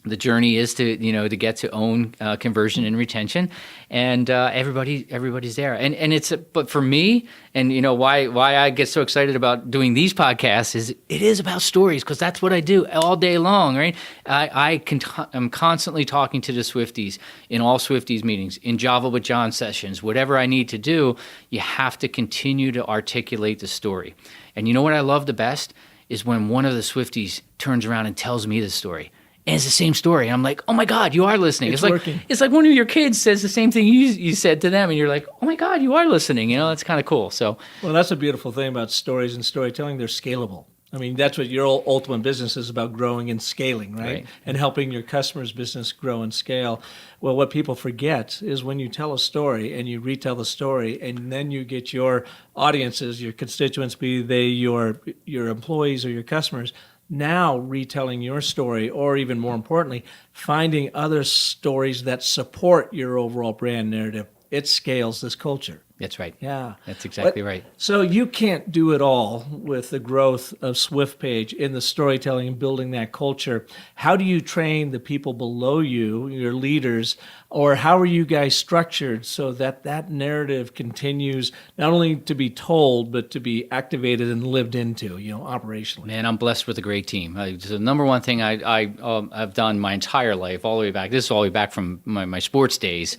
[SPEAKER 7] The journey is to get to own conversion and retention, and everybody's there. And but for me, and why I get so excited about doing these podcasts is it is about stories, because that's what I do all day long, right? I'm constantly talking to the Swifties in all Swifties meetings, in Java with John sessions, whatever I need to do. You have to continue to articulate the story. And you know what I love the best is when one of the Swifties turns around and tells me the story. And it's the same story. And I'm like, oh my God, you are listening.
[SPEAKER 1] It's
[SPEAKER 7] like
[SPEAKER 1] working.
[SPEAKER 7] It's like one of your kids says the same thing you said to them, and you're like, oh my God, you are listening. You know, it's kind of cool. So,
[SPEAKER 1] Well, that's a beautiful thing about stories and storytelling. They're scalable. I mean, that's what your ultimate business is about, growing and scaling, right? And helping your customer's business grow and scale. Well, what people forget is when you tell a story and you retell the story, and then you get your audiences, your constituents, be they your employees or your customers, now retelling your story, or even more importantly, finding other stories that support your overall brand narrative. It scales this culture.
[SPEAKER 7] that's right.
[SPEAKER 1] Yeah.
[SPEAKER 7] That's exactly right.
[SPEAKER 1] So you can't do it all with the growth of Swiftpage in the storytelling and building that culture. How do you train the people below you, your leaders, or how are you guys structured so that that narrative continues not only to be told, but to be activated and lived into, operationally?
[SPEAKER 7] Man, I'm blessed with a great team. It's the number one thing I've done my entire life, all the way back. This is all the way back from my sports days.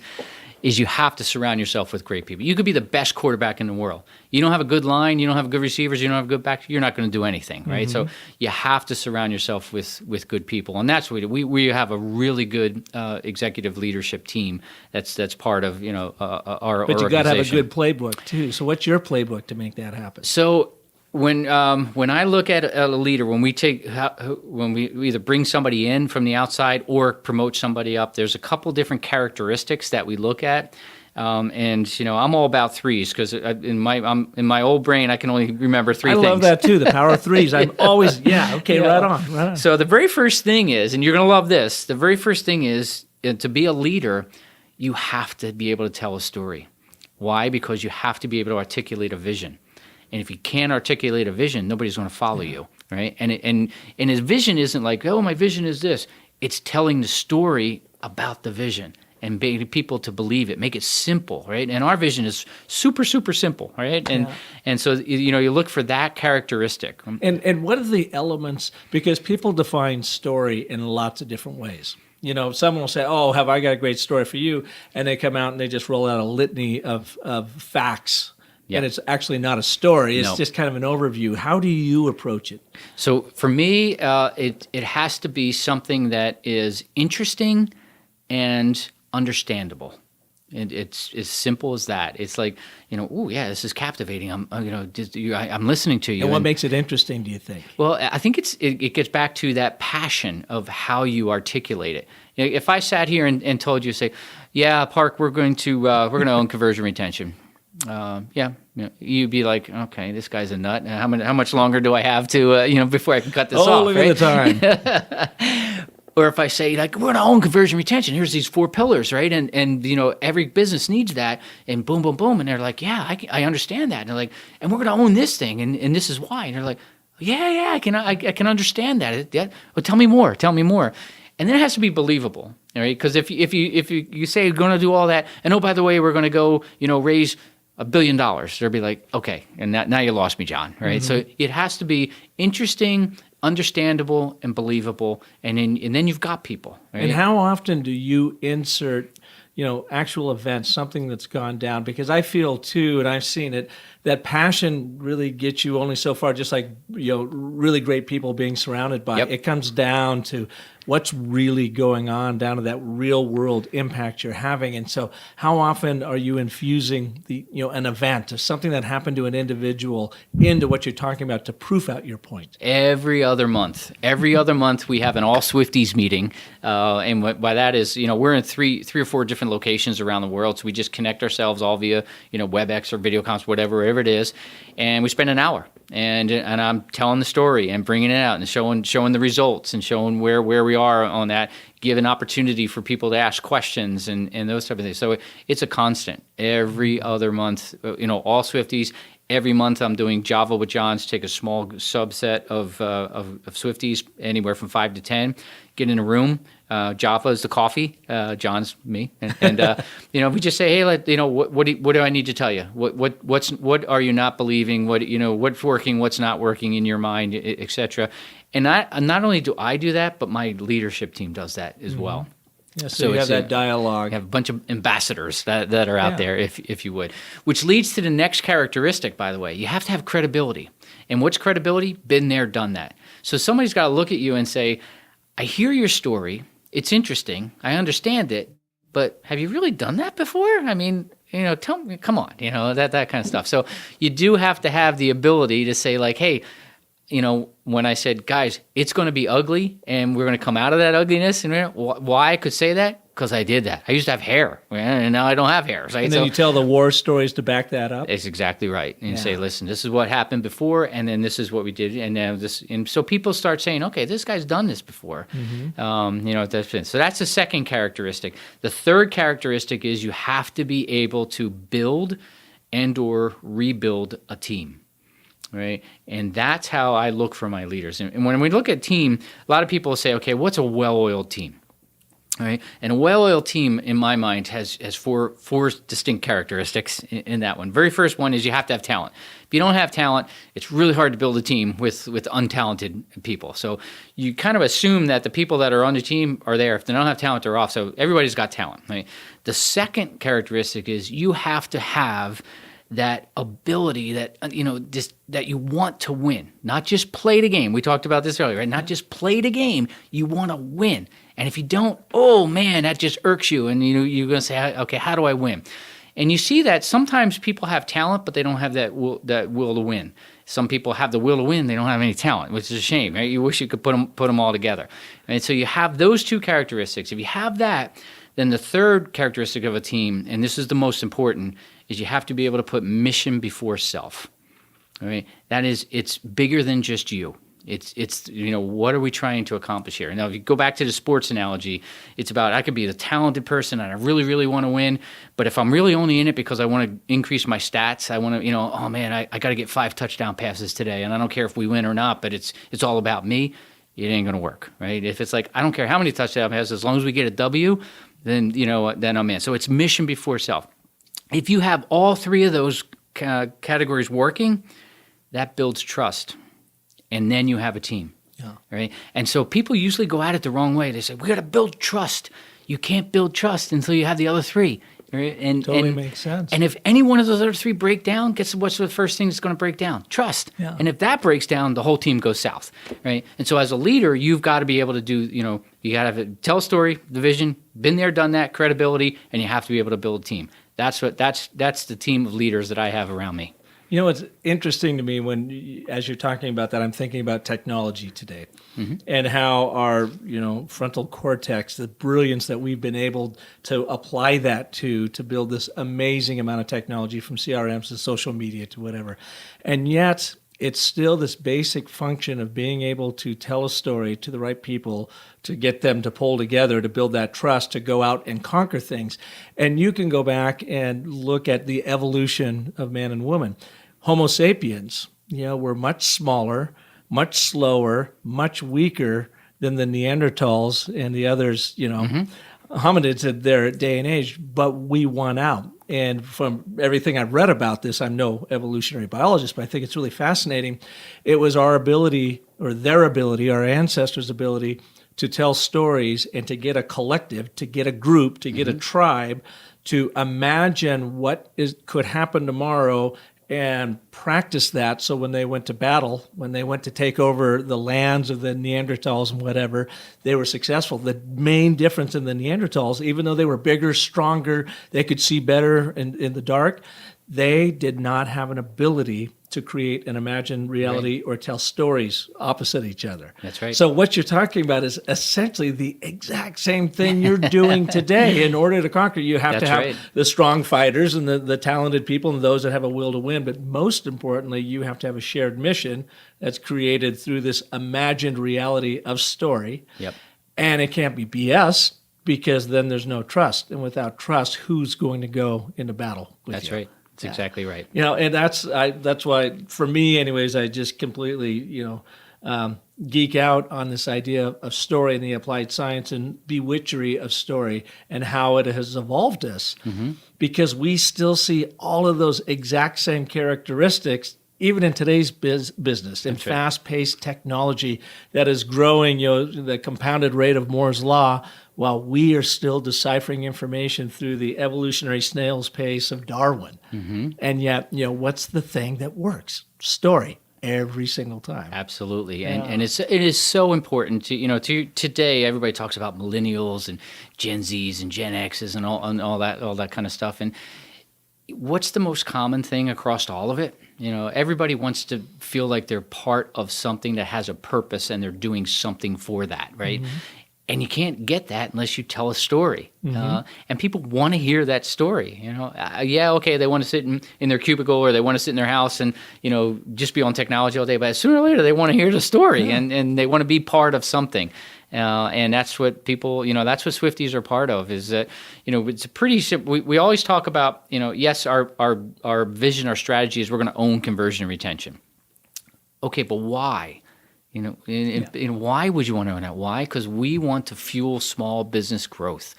[SPEAKER 7] Is you have to surround yourself with great people. You could be the best quarterback in the world. You don't have a good line, you don't have good receivers, you don't have good back, you're not going to do anything, right? So you have to surround yourself with good people. And that's what we have a really good executive leadership team that's part of, our
[SPEAKER 1] But you got to have a
[SPEAKER 7] organization.
[SPEAKER 1] good playbook too. So what's your playbook to make that happen?
[SPEAKER 7] So when I look at a leader, when we either bring somebody in from the outside or promote somebody up, there's a couple different characteristics that we look at. And I'm all about threes because in my old brain I can only remember three things.
[SPEAKER 1] I love that too, the power of threes. I'm always, right on.
[SPEAKER 7] So the very first thing is, and you're going to love this, the very first thing is to be a leader, you have to be able to tell a story. Why? Because you have to be able to articulate a vision. And if you can't articulate a vision, nobody's going to follow you, right? And his vision isn't like, oh, my vision is this. It's telling the story about the vision and getting people to believe it. Make it simple, right? And our vision is super, super simple, right? And so you look for that characteristic.
[SPEAKER 1] And what are the elements? Because people define story in lots of different ways. Someone will say, oh, have I got a great story for you? And they come out and they just roll out a litany of facts.
[SPEAKER 7] Yeah.
[SPEAKER 1] And it's actually not a story. It's
[SPEAKER 7] No.
[SPEAKER 1] just kind of an overview. How do you approach it?
[SPEAKER 7] So for me, it has to be something that is interesting and understandable. And it's as simple as that. It's like, oh yeah, this is captivating. I'm listening to you.
[SPEAKER 1] And what makes it interesting, do you think?
[SPEAKER 7] Well, I think it gets back to that passion of how you articulate it. If I sat here and told you, say, yeah, Park, we're going to own conversion retention. You'd be like, okay, this guy's a nut. How much longer do I have to, before I can cut this off?
[SPEAKER 1] Look
[SPEAKER 7] right?
[SPEAKER 1] at the time.
[SPEAKER 7] Or if I say, like, we're going to own conversion retention. Here's these 4 pillars, right? And every business needs that. And boom, boom, boom. And they're like, yeah, I understand that. And they're like, and we're going to own this thing, and this is why. And they're like, yeah, I can understand that. Well, tell me more. And then it has to be believable, right? Because if you say you're going to do all that, and oh, by the way, we're going to go, raise $1 billion, they'll be like, okay, and now you lost me, John, right? So it has to be interesting, understandable, and believable, and then you've got people, right?
[SPEAKER 1] And how often do you insert, actual events, something that's gone down? Because I feel too, and I've seen it, that passion really gets you only so far, just like, really great people being surrounded by.
[SPEAKER 7] Yep.
[SPEAKER 1] It comes down to what's really going on, down to that real world impact you're having. And so how often are you infusing an event or something that happened to an individual into what you're talking about to proof out your point?
[SPEAKER 7] Every other month we have an all Swifties meeting, and what by that is, we're in three or four different locations around the world, so we just connect ourselves all via WebEx or video conference, whatever it is, and we spend an hour, and I'm telling the story and bringing it out and showing the results and showing where we are on that, give an opportunity for people to ask questions and those type of things. So it's a constant every other month, all Swifties. Every month I'm doing Java with Johns, take a small subset of Swifties, anywhere from 5 to 10, get in a room. Java is the coffee, John's me, and we just say, hey, what do I need to tell you? What are you not believing? What's working? What's not working in your mind, etc. And not only do I do that, but my leadership team does that as well.
[SPEAKER 1] Yeah, so you have that dialogue.
[SPEAKER 7] You have a bunch of ambassadors that are out there, if you would, which leads to the next characteristic, by the way. You have to have credibility. And what's credibility? Been there, done that. So somebody's got to look at you and say, I hear your story. It's interesting. I understand it. But have you really done that before? I mean, tell me, come on, that kind of stuff. So you do have to have the ability to say like, hey, when I said, guys, it's going to be ugly and we're going to come out of that ugliness. And why I could say that? Because I did that. I used to have hair, and now I don't have hair. Right?
[SPEAKER 1] And then you tell the war stories to back that up?
[SPEAKER 7] That's exactly right. And you say, listen, this is what happened before, and then this is what we did. And now and so people start saying, okay, this guy's done this before. So that's the second characteristic. The third characteristic is you have to be able to build and or rebuild a team. Right. And that's how I look for my leaders. And when we look at team, a lot of people say, okay, what's a well-oiled team? Right. And a well-oiled team, in my mind, has four distinct characteristics in that one. Very first one is you have to have talent. If you don't have talent, it's really hard to build a team with untalented people. So you kind of assume that the people that are on the team are there. If they don't have talent, they're off. So everybody's got talent. Right. The second characteristic is you have to have that ability that, that you want to win, not just play the game. We talked about this earlier, right? Not just play the game. You want to win. And if you don't, oh man, that just irks you. And you're going to say, okay, how do I win? And you see that sometimes people have talent, but they don't have that will to win. Some people have the will to win, they don't have any talent, which is a shame, right? You wish you could put them all together. And so you have those two characteristics. If you have that, then the third characteristic of a team, and this is the most important, is you have to be able to put mission before self. All right? That is, it's bigger than just you. It's what are we trying to accomplish here? Now, if you go back to the sports analogy, it's about I could be the talented person and I really, really want to win, but if I'm really only in it because I want to increase my stats, I want to, oh man, I got to get 5 touchdown passes today, and I don't care if we win or not, but it's all about me. It ain't going to work, right? If it's like I don't care how many touchdown passes, as long as we get a W, then then I'm in. So it's mission before self. If you have all three of those categories working, that builds trust. And then you have a team, right? And so people usually go at it the wrong way. They say, we got to build trust. You can't build trust until you have the other three. Right?
[SPEAKER 1] Totally makes sense.
[SPEAKER 7] And if any one of those other three break down, guess what's the first thing that's going to break down? Trust. Yeah. And if that breaks down, the whole team goes south, right? And so as a leader, you've got to be able to do, you got to tell a story, the vision, been there, done that, credibility, and you have to be able to build a team. That's the team of leaders that I have around me.
[SPEAKER 1] It's interesting to me as you're talking about that, I'm thinking about technology today and how our, frontal cortex, the brilliance that we've been able to apply that to build this amazing amount of technology from CRMs to social media to whatever. And yet it's still this basic function of being able to tell a story to the right people, to get them to pull together, to build that trust, to go out and conquer things. And you can go back and look at the evolution of man and woman. Homo sapiens, were much smaller, much slower, much weaker than the Neanderthals and the others, hominids at their day and age, but we won out. And from everything I've read about this, I'm no evolutionary biologist, but I think it's really fascinating. It was our ability, or their ability, our ancestors' ability to tell stories and to get a collective, to get a group, to get a tribe, to imagine what could happen tomorrow and practice that. So when they went to battle, when they went to take over the lands of the Neanderthals and whatever, they were successful. The main difference in the Neanderthals, even though they were bigger, stronger, they could see better in the dark, they did not have an ability to create an imagined reality or tell stories opposite each other.
[SPEAKER 7] That's right.
[SPEAKER 1] So what you're talking about is essentially the exact same thing you're doing today. In order to conquer, you have to have the strong fighters and the talented people and those that have a will to win. But most importantly, you have to have a shared mission that's created through this imagined reality of story.
[SPEAKER 7] Yep. And
[SPEAKER 1] it can't be BS, because then there's no trust. And without trust, who's going to go into battle with you?
[SPEAKER 7] That's right. That's exactly right.
[SPEAKER 1] And that's why, for me anyways, I just completely, geek out on this idea of story and the applied science and bewitchery of story and how it has evolved us. Because we still see all of those exact same characteristics even in today's business, in fast-paced technology that is growing, the compounded rate of Moore's Law, while we are still deciphering information through the evolutionary snail's pace of Darwin. And yet, what's the thing that works? Story. every single time.
[SPEAKER 7] Absolutely. And it is so important to today everybody talks about millennials and Gen Zs and Gen Xs and all that kind of stuff. And what's the most common thing across all of it? Everybody wants to feel like they're part of something that has a purpose and they're doing something for that, right? Mm-hmm. And you can't get that unless you tell a story. Mm-hmm. And people want to hear that story. Okay, they want to sit in their cubicle or they want to sit in their house and, just be on technology all day. But sooner or later, they want to hear the story and they want to be part of something. And that's what people, that's what Swifties are part of is that, it's a pretty simple. We always talk about, yes, our vision, our strategy is we're going to own conversion and retention. Okay, but why? And why would you want to own that? Why? Because we want to fuel small business growth.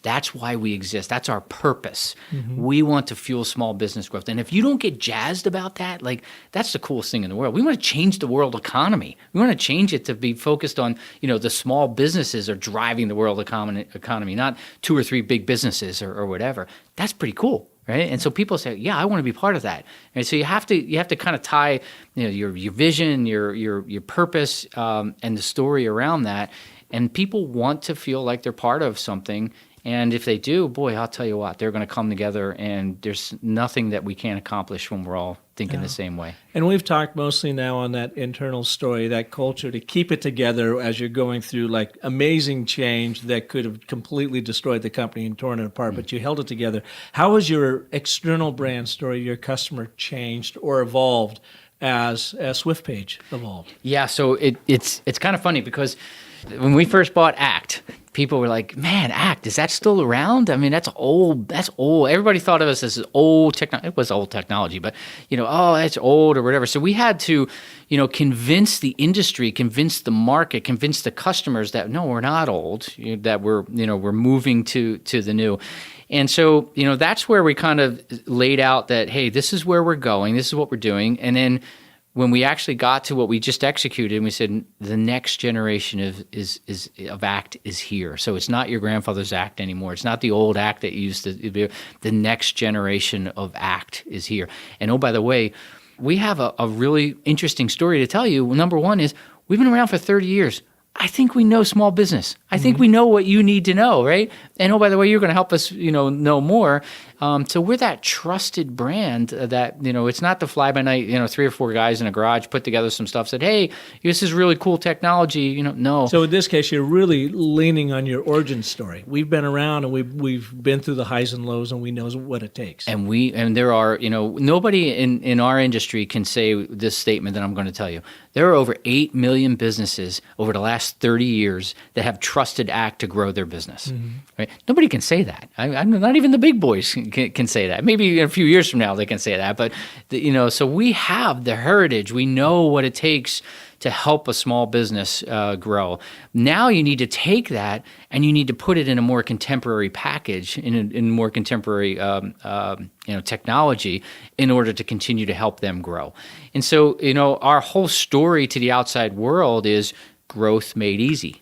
[SPEAKER 7] That's why we exist. That's our purpose. Mm-hmm. We want to fuel small business growth. And if you don't get jazzed about that, that's the coolest thing in the world. We want to change the world economy. We want to change it to be focused on, the small businesses are driving the world economy, not 2 or 3 big businesses or whatever. That's pretty cool. Right. And so people say, yeah, I want to be part of that. And so you have to kind of tie, your vision, your purpose, and the story around that. And people want to feel like they're part of something. And if they do, boy, I'll tell you what, they're going to come together and there's nothing that we can't accomplish when we're all thinking the same way.
[SPEAKER 1] And we've talked mostly now on that internal story, that culture to keep it together as you're going through amazing change that could have completely destroyed the company and torn it apart, but you held it together. How has your external brand story, your customer changed or evolved as Swiftpage evolved?
[SPEAKER 7] Yeah, so it's kind of funny because when we first bought Act, people were like, man, Act, is that still around? I mean, that's old. That's old. Everybody thought of us as old technology. It was old technology, but, that's old or whatever. So we had to, convince the industry, convince the market, convince the customers that, no, we're not old, that we're moving to the new. And so, that's where we kind of laid out that, hey, this is where we're going. This is what we're doing. And then when we actually got to what we just executed, and we said the next generation of Act is here. So it's not your grandfather's Act anymore. It's not the old Act that you used to be. The next generation of Act is here. And oh, by the way, we have a really interesting story to tell you. Number one is we've been around for 30 years. I think we know small business. I think we know what you need to know, right? And oh, by the way, you're going to help us, know more. So we're that trusted brand that, it's not the fly-by-night, 3 or 4 guys in a garage put together some stuff, said, hey, this is really cool technology, no.
[SPEAKER 1] So in this case, you're really leaning on your origin story. We've been around and we've been through the highs and lows and we know what it takes.
[SPEAKER 7] And there are, nobody in our industry can say this statement that I'm going to tell you. There are over 8 million businesses over the last 30 years that have trusted Act to grow their business. Mm-hmm. Right? Nobody can say that. I'm not even the big boys can say that. Maybe in a few years from now they can say that. But so we have the heritage. We know what it takes to help a small business grow. Now you need to take that and you need to put it in a more contemporary package, in more contemporary technology in order to continue to help them grow. And so, our whole story to the outside world is growth made easy.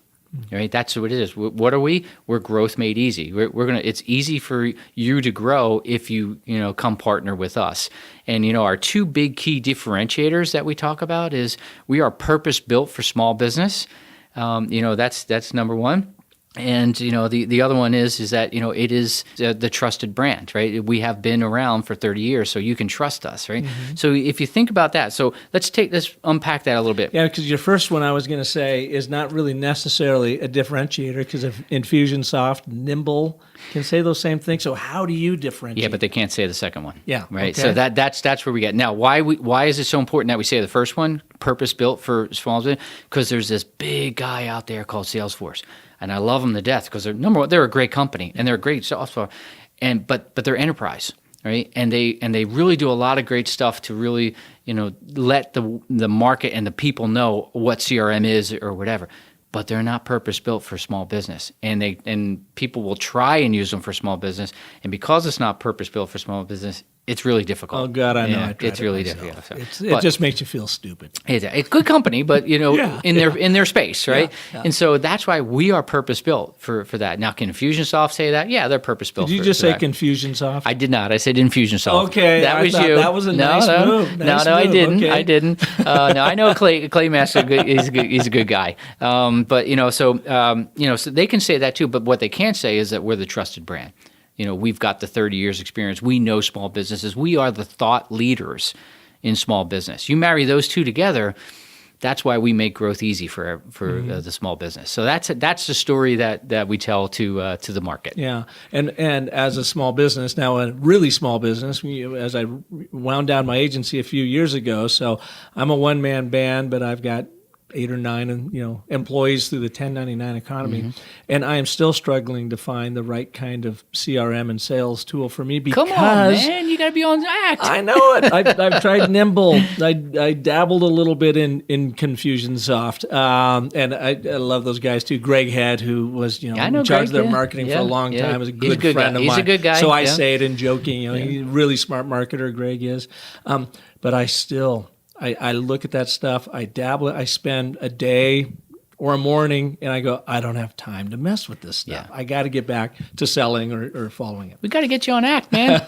[SPEAKER 7] Right, that's what it is. What are we? We're growth made easy. We're gonna. It's easy for you to grow if you come partner with us. And our 2 big key differentiators that we talk about is we are purpose built for small business. That's number one. And the other one is that it is the trusted brand, right? We have been around for 30 years, so you can trust us, right? Mm-hmm. So if you think about that, so let's unpack that a little bit.
[SPEAKER 1] Yeah, because your first one I was going to say is not really necessarily a differentiator because of Infusionsoft, Nimble can say those same things. So how do you differentiate?
[SPEAKER 7] Yeah, but they can't say the second one.
[SPEAKER 1] Yeah,
[SPEAKER 7] right.
[SPEAKER 1] Okay.
[SPEAKER 7] So that's where we get now. Why is it so important that we say the first one, purpose built for small business? Because there's this big guy out there called Salesforce. And I love them to death because they're a great company and they're a great software, but they're enterprise, right? And they really do a lot of great stuff to really let the market and the people know what CRM is or whatever. But they're not purpose built for small business, and people will try and use them for small business, and because it's not purpose built for small business, It's really difficult.
[SPEAKER 1] Oh God, I know.
[SPEAKER 7] Yeah,
[SPEAKER 1] I tried
[SPEAKER 7] it's
[SPEAKER 1] it
[SPEAKER 7] really
[SPEAKER 1] myself.
[SPEAKER 7] difficult.
[SPEAKER 1] It just makes you feel stupid.
[SPEAKER 7] It's a good company, but in their space, right?
[SPEAKER 1] Yeah.
[SPEAKER 7] And so that's why we are purpose built for that. Now, can Infusionsoft say that? Yeah, they're purpose built.
[SPEAKER 1] Did you just say Confusionsoft?
[SPEAKER 7] I did not. I said Infusionsoft.
[SPEAKER 1] Okay,
[SPEAKER 7] that was you.
[SPEAKER 1] That was a nice move. Nice
[SPEAKER 7] I
[SPEAKER 1] move.
[SPEAKER 7] didn't.
[SPEAKER 1] Okay.
[SPEAKER 7] I didn't. No, I know Clay Master. He's a good guy. But so they can say that too. But what they can't say is that we're the trusted brand. We've got the 30 years experience. We know small businesses. We are the thought leaders in small business. You marry those two together, that's why we make growth easy for the small business. So that's the story that we tell to the market.
[SPEAKER 1] Yeah, and as a small business, now a really small business, as I wound down my agency a few years ago, so I'm a one-man band, but I've got 8 or 9 employees through the 1099 economy, and I am still struggling to find the right kind of CRM and sales tool for me because
[SPEAKER 7] come on, man, you got to be on Act.
[SPEAKER 1] I know it. I've tried Nimble. I dabbled a little bit in Confusionsoft, and I love those guys too. Greg Head, who was in charge of their marketing for a long time, was a good friend of mine.
[SPEAKER 7] He's a good guy.
[SPEAKER 1] So I say it in joking. He's a really smart marketer. Greg is, but I still. I look at that stuff, I dabble, I spend a day or a morning, and I go, I don't have time to mess with this stuff.
[SPEAKER 7] Yeah.
[SPEAKER 1] I got to get back to selling or following it.
[SPEAKER 7] We got to get you on Act, man.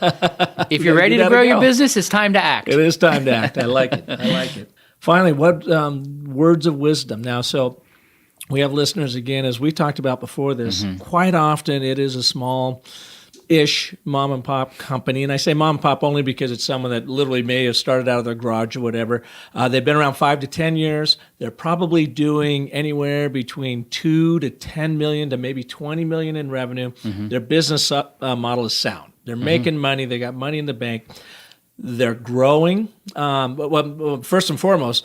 [SPEAKER 7] If you're ready to grow your business, it's time to act.
[SPEAKER 1] It is time to act. I like it. Finally, what words of wisdom? Now, so we have listeners, again, as we talked about before this, quite often it is a small-ish mom and pop company. And I say mom and pop only because it's someone that literally may have started out of their garage or whatever. They've been around 5 to 10 years. They're probably doing anywhere between 2 to 10 million to maybe 20 million in revenue. Their business model is sound. They're making money. They got money in the bank. They're growing. Well, first and foremost,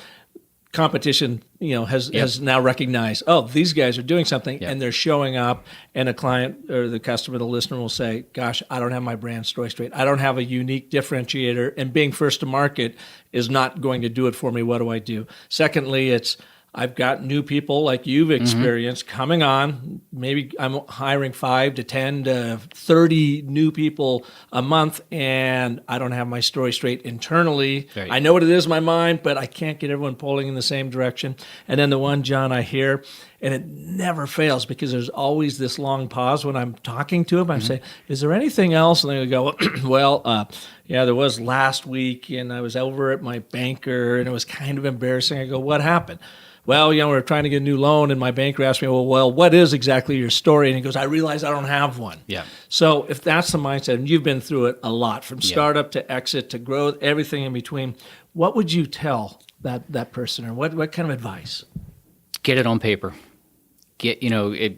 [SPEAKER 1] competition, has now recognized, these guys are doing something, and they're showing up, and a client or the customer, the listener will say, gosh, I don't have my brand story straight. I don't have a unique differentiator, and being first to market is not going to do it for me. What do I do? Secondly, it's I've got new people like you've experienced coming on. Maybe I'm hiring 5 to 10 to 30 new people a month, and I don't have my story straight internally.
[SPEAKER 7] Right.
[SPEAKER 1] I know what it is in my mind, but I can't get everyone pulling in the same direction. And then the one, John, I hear, and it never fails because there's always this long pause when I'm talking to them. I'm saying, is there anything else? And they go, well, there was last week, and I was over at my banker, and it was kind of embarrassing. I go, what happened? Well, we were trying to get a new loan, and my banker asked me, well, what is exactly your story? And he goes, I realize I don't have one. Yeah. So if that's the mindset, and you've been through it a lot, from startup to exit to growth, everything in between, what would you tell that person, or what kind of advice?
[SPEAKER 7] Get it on paper. Get,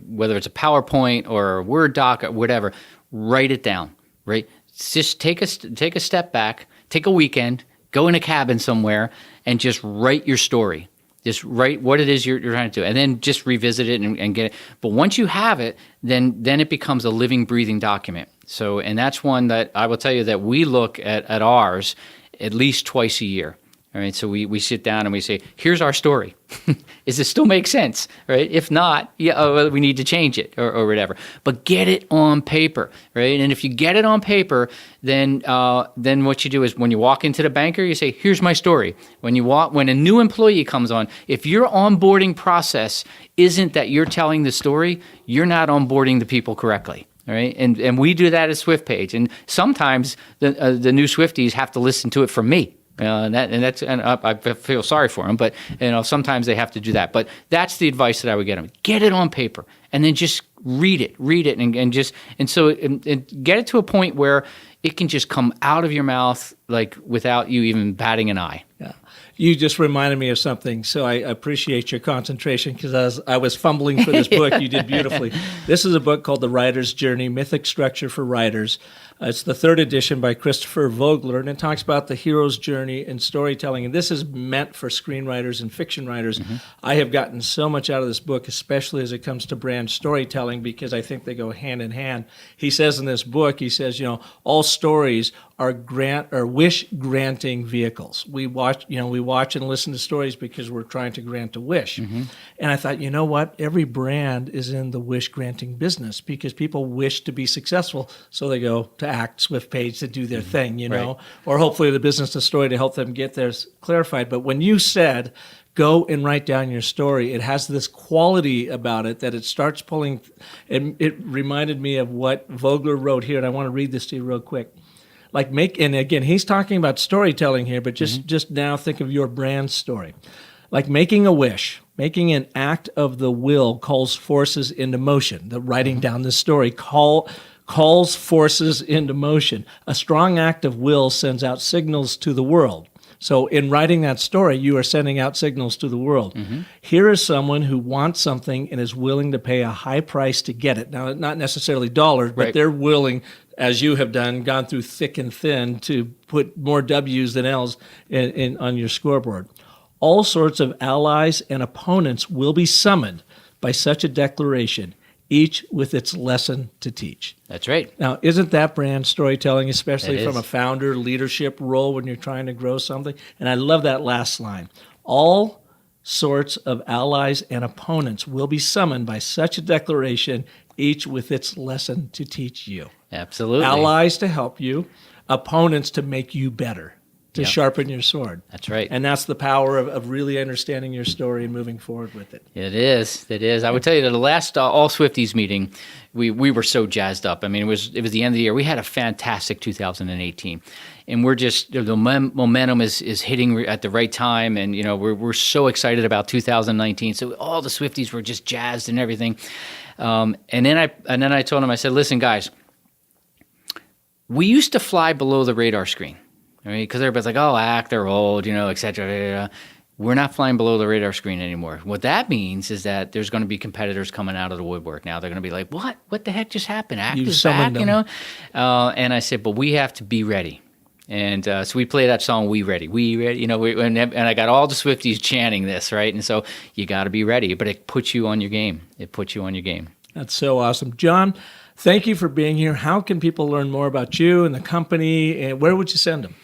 [SPEAKER 7] whether it's a PowerPoint or a Word doc or whatever, write it down, right? Just take a step back, take a weekend, go in a cabin somewhere, and just write your story. Just write what it is you're trying to do, and then just revisit it and get it. But once you have it, then it becomes a living, breathing document. So, and that's one that I will tell you that we look at ours at least twice a year. All right, so we sit down and we say, here's our story. Does it still make sense? Right? If not, we need to change it or whatever. But get it on paper, right? And if you get it on paper, then what you do is when you walk into the banker, you say, here's my story. When a new employee comes on, if your onboarding process isn't that you're telling the story, you're not onboarding the people correctly. All right, and we do that at Swiftpage, and sometimes the new Swifties have to listen to it from me. And I feel sorry for them, but sometimes they have to do that. But that's the advice that I would get them: get it on paper, and then just read it, and get it to a point where it can just come out of your mouth like without you even batting an eye.
[SPEAKER 1] Yeah. You just reminded me of something, so I appreciate your concentration because as I was fumbling for this book, you did beautifully. This is a book called The Writer's Journey, Mythic Structure for Writers. It's the 3rd edition by Christopher Vogler, and it talks about the hero's journey in storytelling. And this is meant for screenwriters and fiction writers. I have gotten so much out of this book, especially as it comes to brand storytelling, because I think they go hand in hand. He says in this book, all stories are wish granting vehicles. We watch and listen to stories because we're trying to grant a wish. And I thought, you know what? Every brand is in the wish granting business because people wish to be successful, so they go to ACT, Swiftpage to do their thing, or hopefully the business of story to help them get theirs clarified. But when you said go and write down your story, it has this quality about it that it starts pulling. It reminded me of what Vogler wrote here, and I want to read this to you real quick. And again, he's talking about storytelling here, but just now think of your brand story. Like making a wish, making an act of the will calls forces into motion. The writing down the story calls forces into motion. A strong act of will sends out signals to the world. So in writing that story, you are sending out signals to the world. Here is someone who wants something and is willing to pay a high price to get it. Now, not necessarily dollars, but they're willing, as you have done, gone through thick and thin to put more W's than L's on your scoreboard. All sorts of allies and opponents will be summoned by such a declaration, each with its lesson to teach.
[SPEAKER 7] That's right.
[SPEAKER 1] Now, isn't that brand storytelling, especially from a founder leadership role when you're trying to grow something? And I love that last line. All sorts of allies and opponents will be summoned by such a declaration, each with its lesson to teach you.
[SPEAKER 7] Absolutely.
[SPEAKER 1] Allies to help you, opponents to make you better, to sharpen your sword.
[SPEAKER 7] That's right.
[SPEAKER 1] And that's the power of really understanding your story and moving forward with it.
[SPEAKER 7] It is. I would tell you that the last All Swifties meeting, we were so jazzed up. I mean, it was the end of the year. We had a fantastic 2018. And we're just, the momentum is hitting at the right time. And, we're so excited about 2019. So all the Swifties were just jazzed and everything. And then I told them, I said, listen, guys, we used to fly below the radar screen. I mean, because everybody's like, oh, ACT, they're old, et cetera. We're not flying below the radar screen anymore. What that means is that there's going to be competitors coming out of the woodwork now. They're going to be like, what? What the heck just happened? ACT is back, And I said, but we have to be ready. And so we play that song, We Ready, and I got all the Swifties chanting this, right? And so you got to be ready, but it puts you on your game. That's
[SPEAKER 1] so awesome. John, thank you for being here. How can people learn more about you and the company, and where would you send them?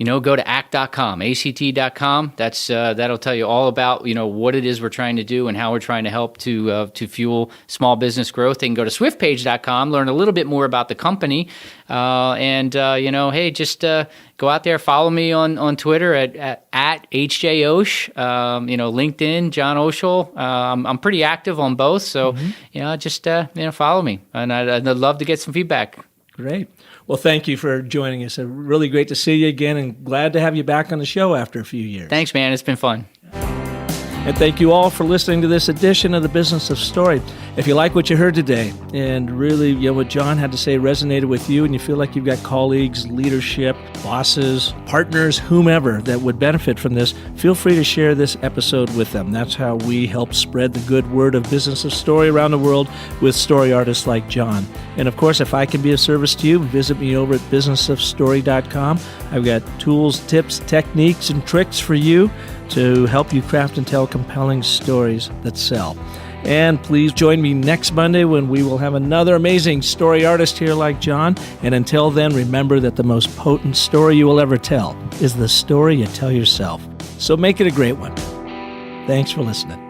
[SPEAKER 7] Go to act.com, ACT.com. That'll tell you all about, what it is we're trying to do and how we're trying to help to fuel small business growth. They can go to Swiftpage.com, learn a little bit more about the company. Hey, just go out there, follow me on Twitter at HJOesch, LinkedIn, John Oeschle. I'm pretty active on both. So, just follow me. And I'd love to get some feedback.
[SPEAKER 1] Great. Well, thank you for joining us. Really great to see you again, and glad to have you back on the show after a few years.
[SPEAKER 7] Thanks, man. It's been fun.
[SPEAKER 1] And thank you all for listening to this edition of The Business of Story. If you like what you heard today and really what John had to say resonated with you, and you feel like you've got colleagues, leadership, bosses, partners, whomever that would benefit from this, feel free to share this episode with them. That's how we help spread the good word of Business of Story around the world with story artists like John. And of course, if I can be of service to you, visit me over at businessofstory.com. I've got tools, tips, techniques, and tricks for you to help you craft and tell compelling stories that sell. And please join me next Monday when we will have another amazing story artist here like John. And until then, remember that the most potent story you will ever tell is the story you tell yourself. So make it a great one. Thanks for listening.